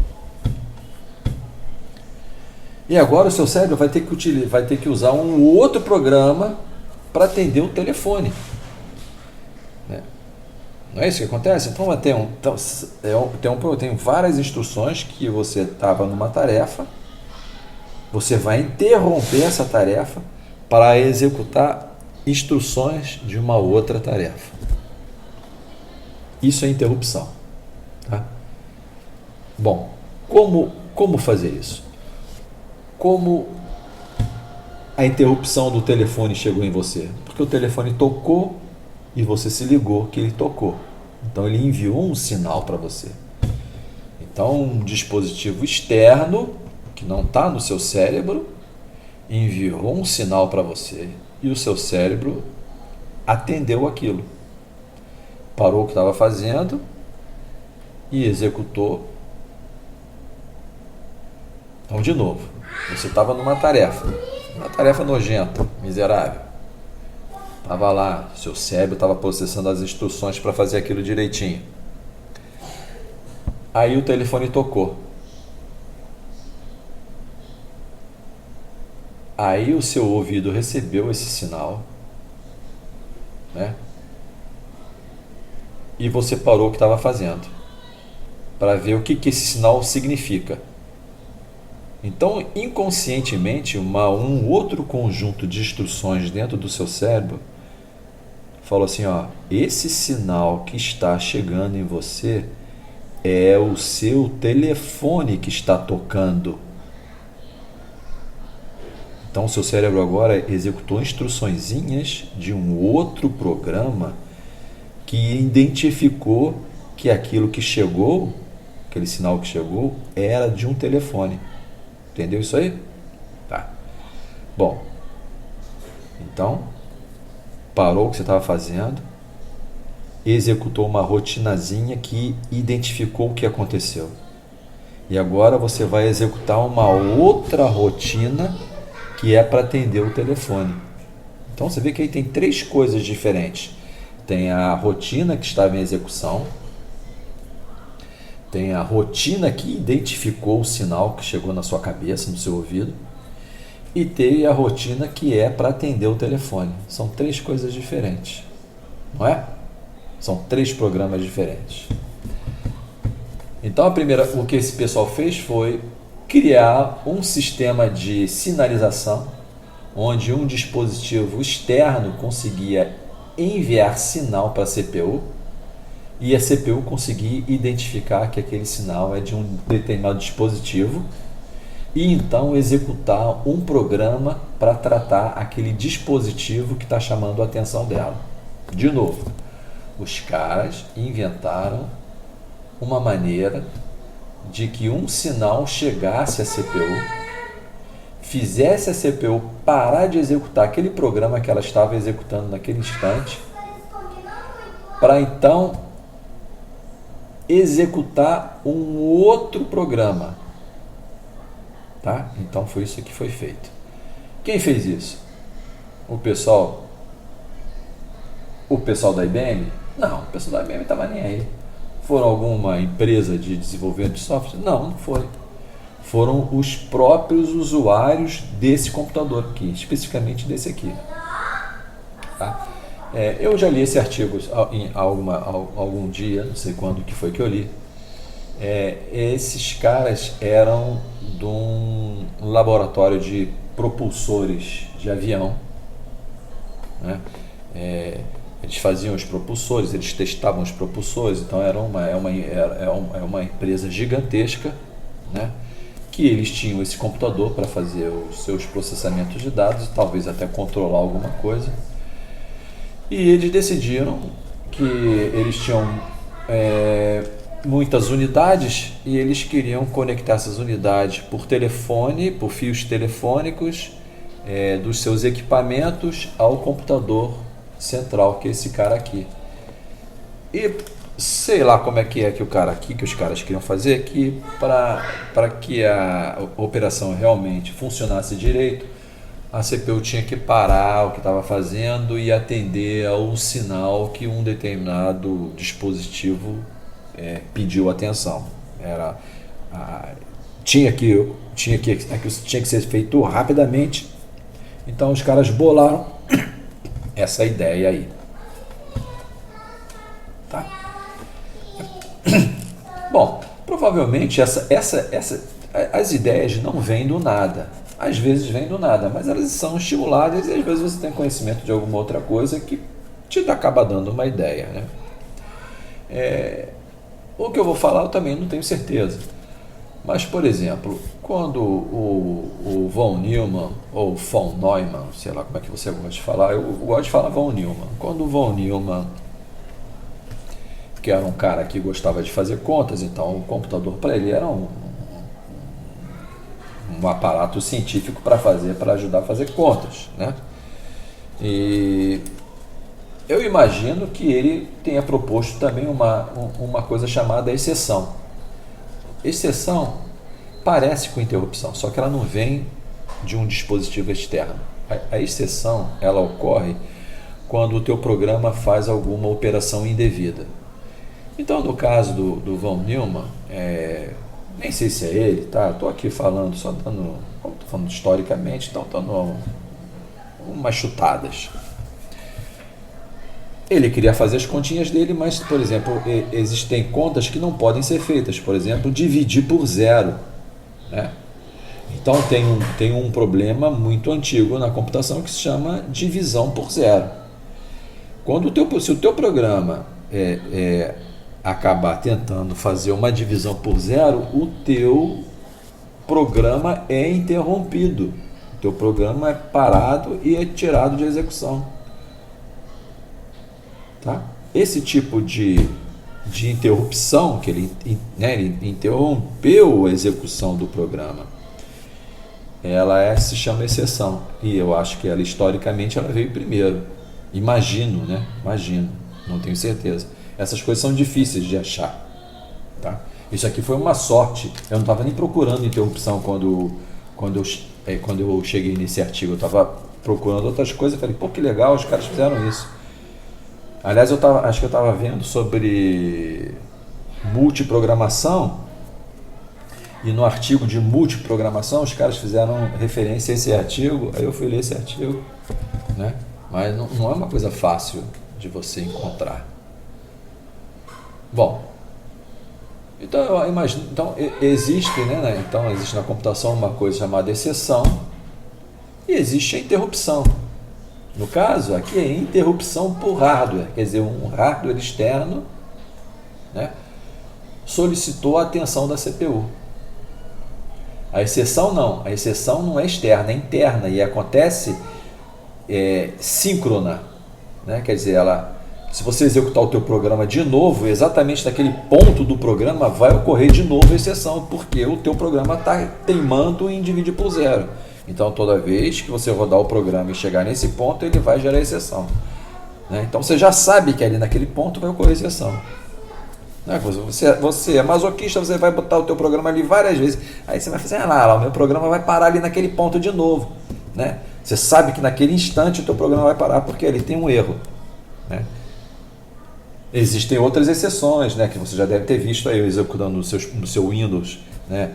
E agora o seu cérebro vai ter que usar um outro programa para atender o telefone. Não é isso que acontece? Então tem várias instruções que você estava numa tarefa, você vai interromper essa tarefa para executar instruções de uma outra tarefa. Isso é interrupção. Tá? Bom, como fazer isso? Como a interrupção do telefone chegou em você? Porque o telefone tocou e você se ligou que ele tocou. Então ele enviou um sinal para você. Então um dispositivo externo, que não está no seu cérebro, enviou um sinal para você e o seu cérebro atendeu aquilo. Parou o que estava fazendo e executou. Então de novo, você estava numa tarefa nojenta, miserável. Estava lá, seu cérebro estava processando as instruções para fazer aquilo direitinho. Aí o telefone tocou. Aí o seu ouvido recebeu esse sinal, né? E você parou o que estava fazendo para ver o que esse sinal significa. Então, inconscientemente, um outro conjunto de instruções dentro do seu cérebro falou assim, ó, esse sinal que está chegando em você é o seu telefone que está tocando. Então o seu cérebro agora executou instruçõezinhas de um outro programa que identificou que aquilo que chegou, aquele sinal que chegou, era de um telefone. Entendeu isso aí? Tá. Bom, então parou o que você estava fazendo, executou uma rotinazinha que identificou o que aconteceu. E agora você vai executar uma outra rotina que é para atender o telefone. Então você vê que aí tem três coisas diferentes. Tem a rotina que estava em execução, tem a rotina que identificou o sinal que chegou na sua cabeça, no seu ouvido, e tem a rotina que é para atender o telefone. São três coisas diferentes, não é? São três programas diferentes. Então, o que esse pessoal fez foi criar um sistema de sinalização onde um dispositivo externo conseguia enviar sinal para a CPU e a CPU conseguia identificar que aquele sinal é de um determinado dispositivo e então executar um programa para tratar aquele dispositivo que está chamando a atenção dela. De novo, os caras inventaram uma maneira de que um sinal chegasse à CPU, fizesse a CPU parar de executar aquele programa que ela estava executando naquele instante, para então executar um outro programa. Tá? Então foi isso que foi feito. Quem fez isso? O pessoal da IBM? Não, o pessoal da IBM estava nem aí. Foram alguma empresa de desenvolvimento de software? Não, não foi. Foram os próprios usuários desse computador aqui, especificamente desse aqui. Tá? Eu já li esse artigo em algum dia, não sei quando que foi que eu li. Esses caras eram de um laboratório de propulsores de avião, né? Eles faziam os propulsores, eles testavam os propulsores, então era uma empresa gigantesca, né? Que eles tinham esse computador para fazer os seus processamentos de dados e talvez até controlar alguma coisa. E eles decidiram que eles tinham muitas unidades e eles queriam conectar essas unidades por telefone, por fios telefônicos, dos seus equipamentos ao computador central, que é esse cara aqui. E sei lá como é que os caras queriam fazer, que para que a operação realmente funcionasse direito, a CPU tinha que parar o que estava fazendo e atender ao sinal que um determinado dispositivo pediu atenção. Tinha que ser feito rapidamente. Então os caras bolaram essa ideia aí. Tá? Bom, provavelmente as ideias não vêm do nada. Às vezes vêm do nada, mas elas são estimuladas e às vezes você tem conhecimento de alguma outra coisa que te acaba dando uma ideia, né? O que eu vou falar eu também não tenho certeza. Mas, por exemplo, quando o von Neumann, ou von Neumann, sei lá como é que você gosta de falar, eu gosto de falar von Neumann. Quando o von Neumann, que era um cara que gostava de fazer contas, então o computador para ele era um aparato científico para ajudar a fazer contas, né? E eu imagino que ele tenha proposto também uma coisa chamada exceção. Exceção parece com interrupção, só que ela não vem de um dispositivo externo. A exceção, ela ocorre quando o teu programa faz alguma operação indevida. Então, no caso do von Neumann, nem sei se é ele, tá? Estou aqui falando, como estou falando historicamente, então dando umas chutadas. Ele queria fazer as continhas dele, mas, por exemplo, existem contas que não podem ser feitas. Por exemplo, dividir por zero, né? Então tem um problema muito antigo na computação que se chama divisão por zero. Se o teu programa acabar tentando fazer uma divisão por zero, o teu programa é interrompido. O teu programa é parado e é tirado de execução. Tá? Esse tipo de interrupção, que ele interrompeu a execução do programa, ela se chama exceção. E eu acho que ela, historicamente, ela veio primeiro. Imagino, não tenho certeza. Essas coisas são difíceis de achar. Tá? Isso aqui foi uma sorte. Eu não estava nem procurando interrupção quando eu cheguei nesse artigo. Eu estava procurando outras coisas. Falei, pô, que legal, os caras fizeram isso. Aliás, acho que eu estava vendo sobre multiprogramação, e no artigo de multiprogramação os caras fizeram referência a esse artigo. Aí eu fui ler esse artigo, né? Mas não é uma coisa fácil de você encontrar. Bom, então eu imagino, existe, né? Então existe na computação uma coisa chamada exceção e existe a interrupção. No caso, aqui é interrupção por hardware, quer dizer, um hardware externo, né, solicitou a atenção da CPU. A exceção não é externa, é interna e acontece síncrona, né? Quer dizer, se você executar o teu programa de novo, exatamente naquele ponto do programa vai ocorrer de novo a exceção, porque o teu programa está teimando em dividir por zero. Então, toda vez que você rodar o programa e chegar nesse ponto, ele vai gerar exceção. Né? Então, você já sabe que ali naquele ponto vai ocorrer exceção. Né? Você é masoquista, você vai botar o teu programa ali várias vezes. Aí você vai fazer, o meu programa vai parar ali naquele ponto de novo. Né? Você sabe que naquele instante o teu programa vai parar porque ali tem um erro. Né? Existem outras exceções, né, que você já deve ter visto aí executando no seu Windows, né?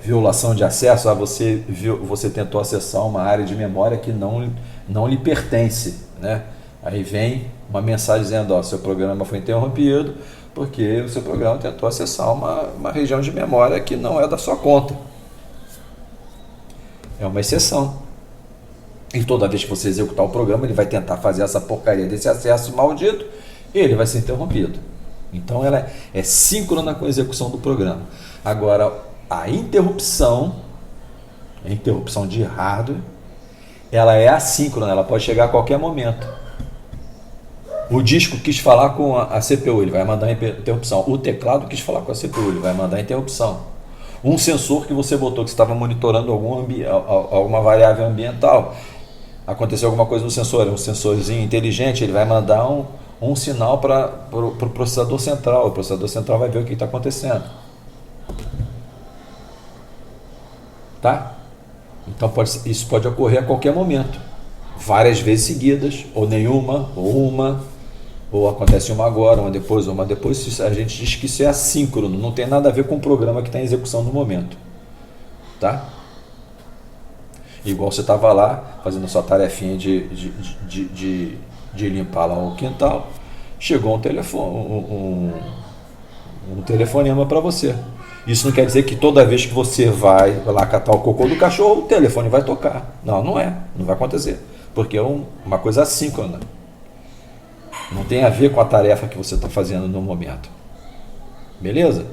Violação de acesso, você tentou acessar uma área de memória que não lhe pertence, né? Aí vem uma mensagem dizendo, seu programa foi interrompido porque o seu programa tentou acessar uma região de memória que não é da sua conta. É uma exceção. E toda vez que você executar o programa, ele vai tentar fazer essa porcaria desse acesso maldito e ele vai ser interrompido. Então ela é síncrona com a execução do programa. Agora, a interrupção de hardware, ela é assíncrona, ela pode chegar a qualquer momento. O disco quis falar com a CPU, ele vai mandar interrupção. O teclado quis falar com a CPU, ele vai mandar interrupção. Um sensor que você botou, que você estava monitorando alguma variável ambiental, aconteceu alguma coisa no sensor, um sensorzinho inteligente, ele vai mandar um sinal para o processador central. O processador central vai ver o que está acontecendo. Tá? Então isso pode ocorrer a qualquer momento, várias vezes seguidas, ou nenhuma, ou acontece uma agora, uma depois. A gente diz que isso é assíncrono, não tem nada a ver com o programa que está em execução no momento. Tá? Igual você estava lá fazendo a sua tarefinha de limpar lá o quintal, chegou um telefonema para você. Isso não quer dizer que toda vez que você vai lá catar o cocô do cachorro, o telefone vai tocar. Não vai acontecer, porque é uma coisa assíncrona. Não tem a ver com a tarefa que você está fazendo no momento. Beleza?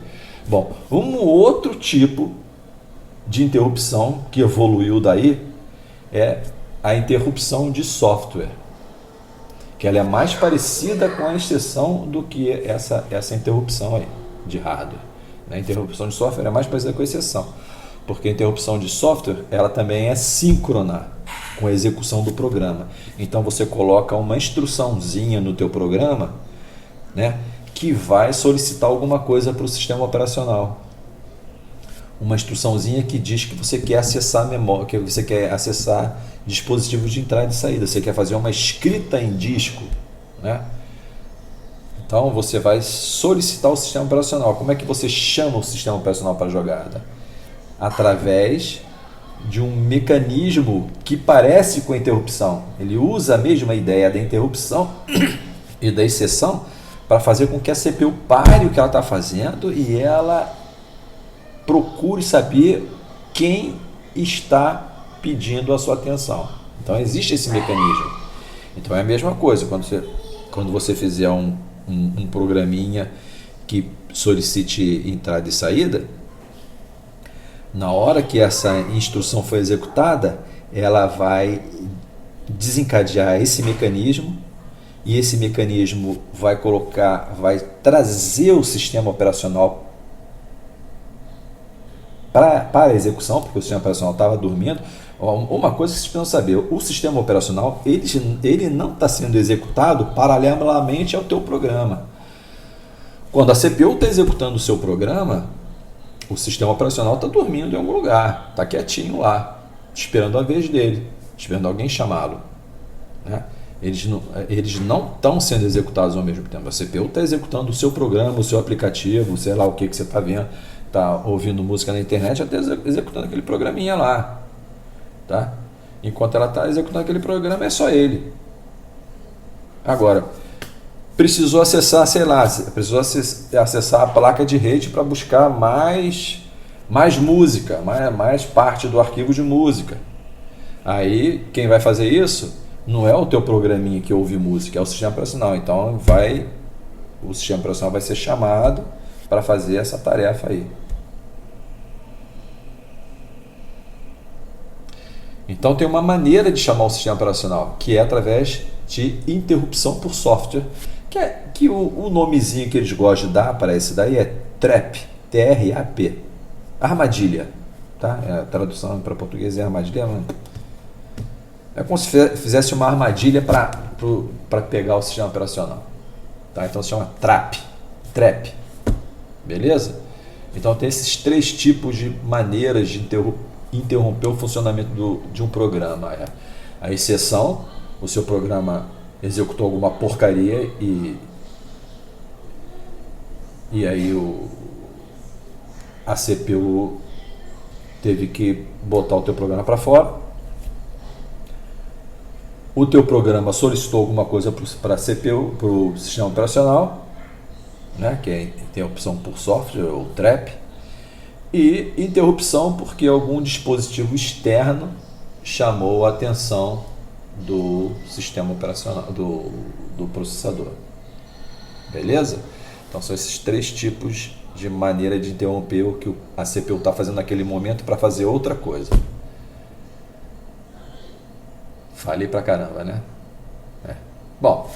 Bom, um outro tipo de interrupção que evoluiu daí é a interrupção de software, que ela é mais parecida com a exceção do que essa interrupção aí de hardware. A interrupção de software é mais parecida com a exceção, porque a interrupção de software ela também é síncrona com a execução do programa. Então você coloca uma instruçãozinha no teu programa, né, que vai solicitar alguma coisa para o sistema operacional. Uma instruçãozinha que diz que você quer acessar memória, que você quer acessar dispositivos de entrada e saída, você quer fazer uma escrita em disco, né? Então você vai solicitar o sistema operacional. Como é que você chama o sistema operacional para a jogada? Através de um mecanismo que parece com a interrupção. Ele usa a mesma ideia da interrupção e da exceção para fazer com que a CPU pare o que ela está fazendo e ela procure saber quem está pedindo a sua atenção. Então existe esse mecanismo. Então é a mesma coisa quando você fizer um programinha que solicite entrada e saída, Na hora que essa instrução for executada, ela vai desencadear esse mecanismo, e esse mecanismo vai trazer o sistema operacional para a execução, porque o sistema operacional estava dormindo. Uma coisa que vocês precisam saber: o sistema operacional ele não está sendo executado paralelamente ao teu programa. Quando a CPU está executando o seu programa, o sistema operacional está dormindo em algum lugar, está quietinho lá, esperando a vez dele, esperando alguém chamá-lo, né? Eles não estão sendo executados ao mesmo tempo. A CPU está executando o seu programa, o seu aplicativo, sei lá o que você está vendo, está ouvindo música na internet, até executando aquele programinha lá, tá? Enquanto ela está executando aquele programa, é só ele. Agora, precisou acessar, sei lá, precisou acessar a placa de rede para buscar mais música, mais parte do arquivo de música. Aí, quem vai fazer isso não é o teu programinha que ouve música, é o sistema operacional. Então, o sistema operacional vai ser chamado para fazer essa tarefa aí. Então, tem uma maneira de chamar o sistema operacional, que é através de interrupção por software, que o nomezinho que eles gostam de dar para esse daí é TRAP, T-R-A-P, armadilha, tá? A tradução para português é armadilha, mano. É como se fizesse uma armadilha para pegar o sistema operacional, tá? Então se chama TRAP, beleza? Então tem esses 3 tipos de maneiras de interromper o funcionamento de um programa. A exceção: o seu programa executou alguma porcaria e aí a CPU teve que botar o teu programa para fora. O teu programa solicitou alguma coisa para a CPU, para o sistema operacional, né, que tem a opção por software, ou TRAP, e interrupção porque algum dispositivo externo chamou a atenção do sistema operacional, do processador. Beleza? Então são esses 3 tipos de maneira de interromper o que a CPU está fazendo naquele momento para fazer outra coisa. Falei pra caramba, né? Bom,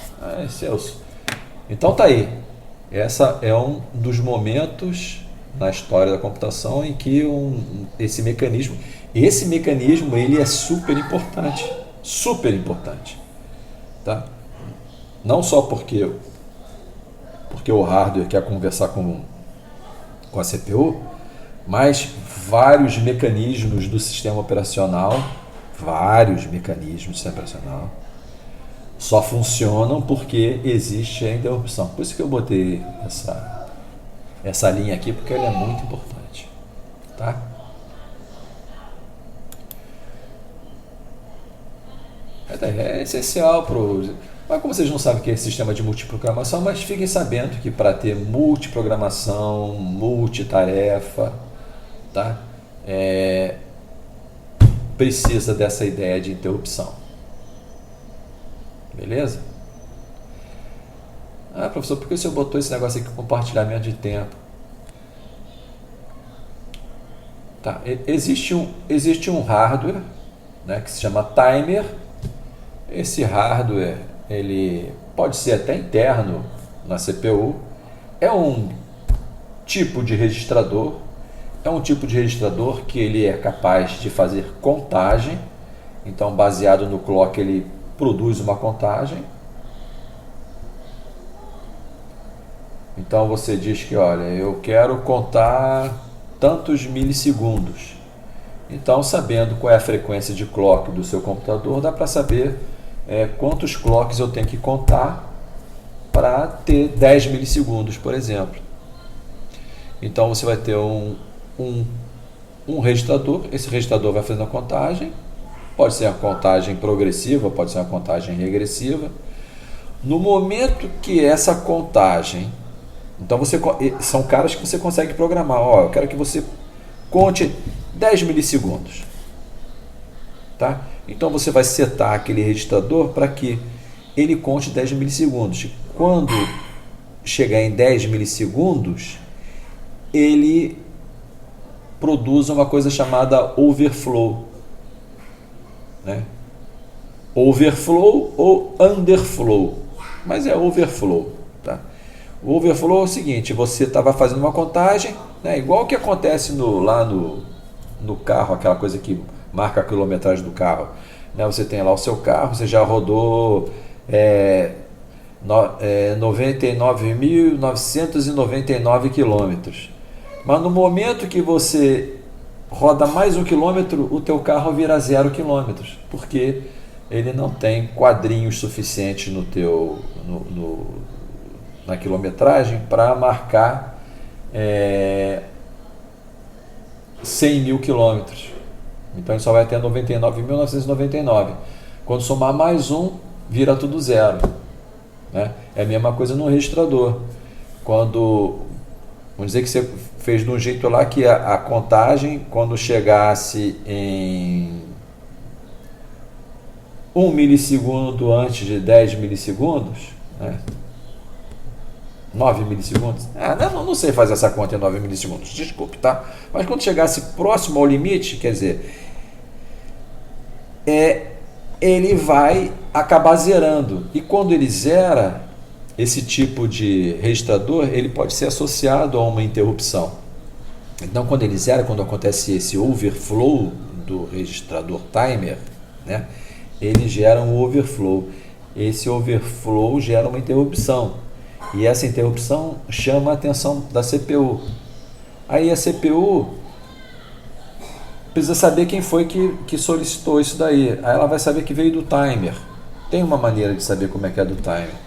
então tá aí. Essa é um dos momentos na história da computação em que esse mecanismo ele é super importante, tá? Não só porque o hardware quer conversar com a CPU, mas vários mecanismos do sistema operacional só funcionam porque existe a interrupção. Por isso que eu botei essa linha aqui, porque ela é muito importante, tá? É essencial mas como vocês não sabem o que é sistema de multiprogramação, mas fiquem sabendo que para ter multiprogramação, multitarefa, tá? Precisa dessa ideia de interrupção. Beleza? Professor, por que o senhor botou esse negócio aqui, compartilhamento de tempo? Tá, existe um hardware, né, que se chama timer. Esse hardware ele pode ser até interno na CPU. É um tipo de registrador. Que ele é capaz de fazer contagem. Então, baseado no clock, ele produz uma contagem. Então você diz que, olha, eu quero contar tantos milissegundos. Então, sabendo qual é a frequência de clock do seu computador, dá para saber quantos clocks eu tenho que contar para ter 10 milissegundos, por exemplo. Então você vai ter um registrador. Esse registrador vai fazendo a contagem. Pode ser uma contagem progressiva, pode ser uma contagem regressiva. No momento que essa contagem... Então são caras que você consegue programar. Eu quero que você conte 10 milissegundos. Tá? Então você vai setar aquele registrador para que ele conte 10 milissegundos. Quando chegar em 10 milissegundos, ele produz uma coisa chamada overflow, né? Overflow ou underflow, mas é overflow, tá? O overflow é o seguinte: você estava fazendo uma contagem, né, igual que acontece lá no carro, aquela coisa que marca a quilometragem do carro, né? Você tem lá o seu carro, você já rodou 99.999 quilômetros, mas no momento que você roda mais 1 quilômetro, o teu carro vira 0 quilômetros, porque ele não tem quadrinhos suficientes na quilometragem para marcar 100 mil quilômetros. Então ele só vai ter 99.999. Quando somar mais vira tudo zero, né? É a mesma coisa no registrador. Vamos dizer que você fez de um jeito lá que a contagem, quando chegasse em 1 milissegundo antes de 10 milissegundos, né? 9 milissegundos? Não sei fazer essa conta em 9 milissegundos, desculpe, tá? Mas quando chegasse próximo ao limite, quer dizer, ele vai acabar zerando. E quando ele zera, esse tipo de registrador, ele pode ser associado a uma interrupção. Então, quando ele zera, quando acontece esse overflow do registrador timer, né, ele gera um overflow. Esse overflow gera uma interrupção. E essa interrupção chama a atenção da CPU. Aí a CPU precisa saber quem foi que solicitou isso daí. Aí ela vai saber que veio do timer. Tem uma maneira de saber como é que é do timer.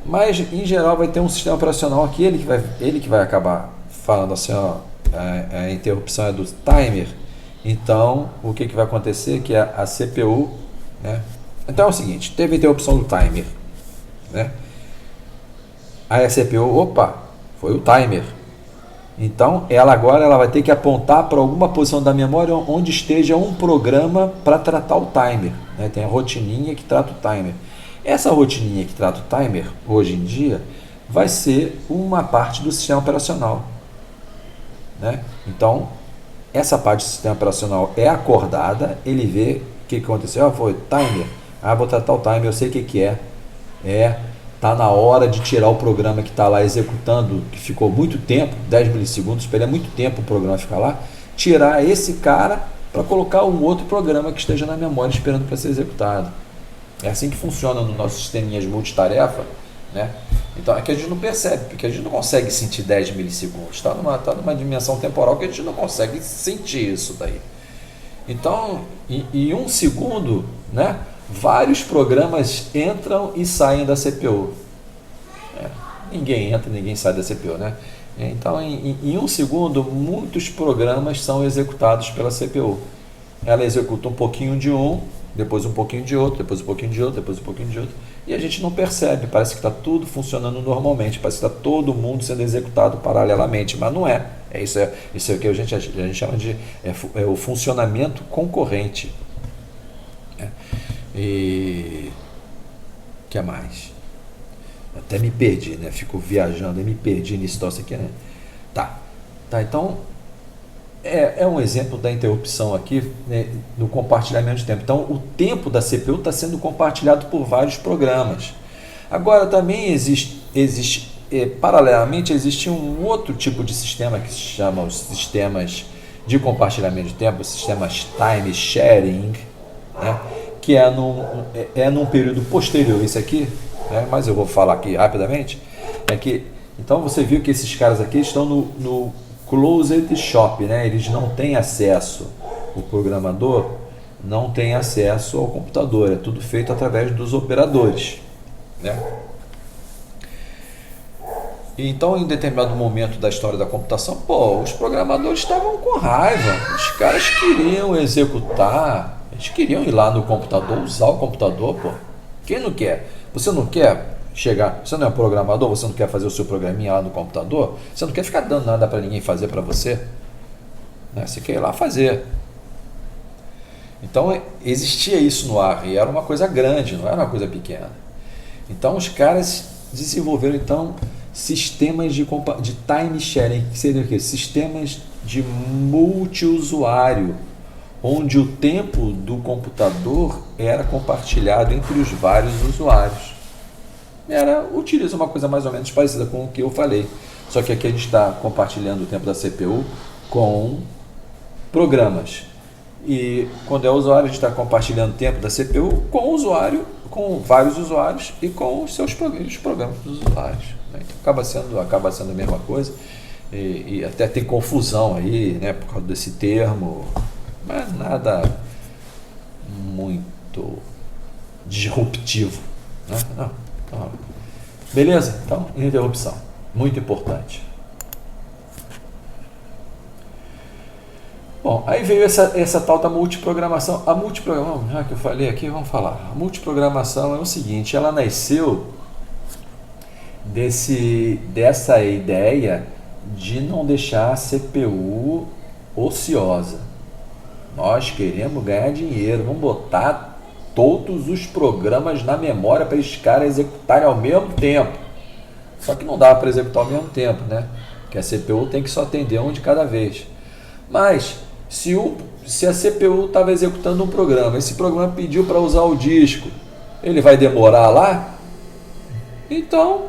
Mas, em geral, vai ter um sistema operacional que ele que vai acabar falando assim, ó, a interrupção é do timer. Então, o que vai acontecer? Que a CPU, né? Então é o seguinte, teve a interrupção do timer, né? Aí a CPU, opa, foi o timer. Então, ela vai ter que apontar para alguma posição da memória onde esteja um programa para tratar o timer, né? Tem a rotininha que trata o timer. Essa rotininha que trata o timer, hoje em dia, vai ser uma parte do sistema operacional, né? Então, essa parte do sistema operacional é acordada, ele vê o que aconteceu, foi timer, vou tratar o timer, eu sei o que é, está na hora de tirar o programa que está lá executando, que ficou muito tempo, 10 milissegundos, espera muito tempo o programa ficar lá, tirar esse cara para colocar um outro programa que esteja na memória esperando para ser executado. É assim que funciona no nosso sisteminha de multitarefa, né? Então é que a gente não percebe, porque a gente não consegue sentir 10 milissegundos, está numa dimensão temporal que a gente não consegue sentir isso daí. Então, em 1 segundo, né, vários programas entram e saem da CPU. Ninguém entra, ninguém sai da CPU, né? Então, em 1 segundo, muitos programas são executados pela CPU. Ela executa um pouquinho de um, depois um pouquinho de outro, depois um pouquinho de outro, depois um pouquinho de outro, e a gente não percebe, parece que está tudo funcionando normalmente, parece que está todo mundo sendo executado paralelamente, mas não é. Isso é o que a gente chama de o funcionamento concorrente. E o que mais? Até me perdi, né? Fico viajando e me perdi nesse troço aqui, né? Tá, então é um exemplo da interrupção aqui, né, no compartilhamento de tempo. Então o tempo da CPU está sendo compartilhado por vários programas. Agora também paralelamente existe um outro tipo de sistema que se chama os sistemas de compartilhamento de tempo, os sistemas time sharing, né, que é num período posterior isso aqui, né, mas eu vou falar aqui rapidamente. Então você viu que esses caras aqui estão no closed shop, né? Eles não têm acesso, o programador não tem acesso ao computador, é tudo feito através dos operadores, né? Então, em determinado momento da história da computação, os programadores estavam com raiva, os caras queriam executar, eles queriam ir lá no computador, usar o computador, Quem não quer? Você não quer chegar, você não é programador, você não quer fazer o seu programinha lá no computador, você não quer ficar dando nada para ninguém fazer para você, né? Você quer ir lá fazer. Então existia isso no ar e era uma coisa grande, não era uma coisa pequena. Então os caras desenvolveram então sistemas de time sharing, que seria o quê? Sistemas de multiusuário, onde o tempo do computador era compartilhado entre os vários usuários. Utiliza uma coisa mais ou menos parecida com o que eu falei, só que aqui a gente está compartilhando o tempo da CPU com programas. E quando é usuário, a gente está compartilhando o tempo da CPU com o usuário, com vários usuários e com os programas dos usuários. Né? Então acaba sendo a mesma coisa. E até tem confusão aí, né, por causa desse termo, mas nada muito disruptivo. Né? Não. Então, beleza? Então, interrupção. Muito importante. Bom, aí veio essa tal da multiprogramação. A multiprogramação, já que eu falei aqui, vamos falar. A multiprogramação é o seguinte, ela nasceu dessa ideia de não deixar a CPU ociosa. Nós queremos ganhar dinheiro, vamos botar todos os programas na memória para esses caras executarem ao mesmo tempo. Só que não dá para executar ao mesmo tempo, né? Porque a CPU tem que só atender um de cada vez. Mas se a CPU estava executando um programa, esse programa pediu para usar o disco, ele vai demorar lá? Então,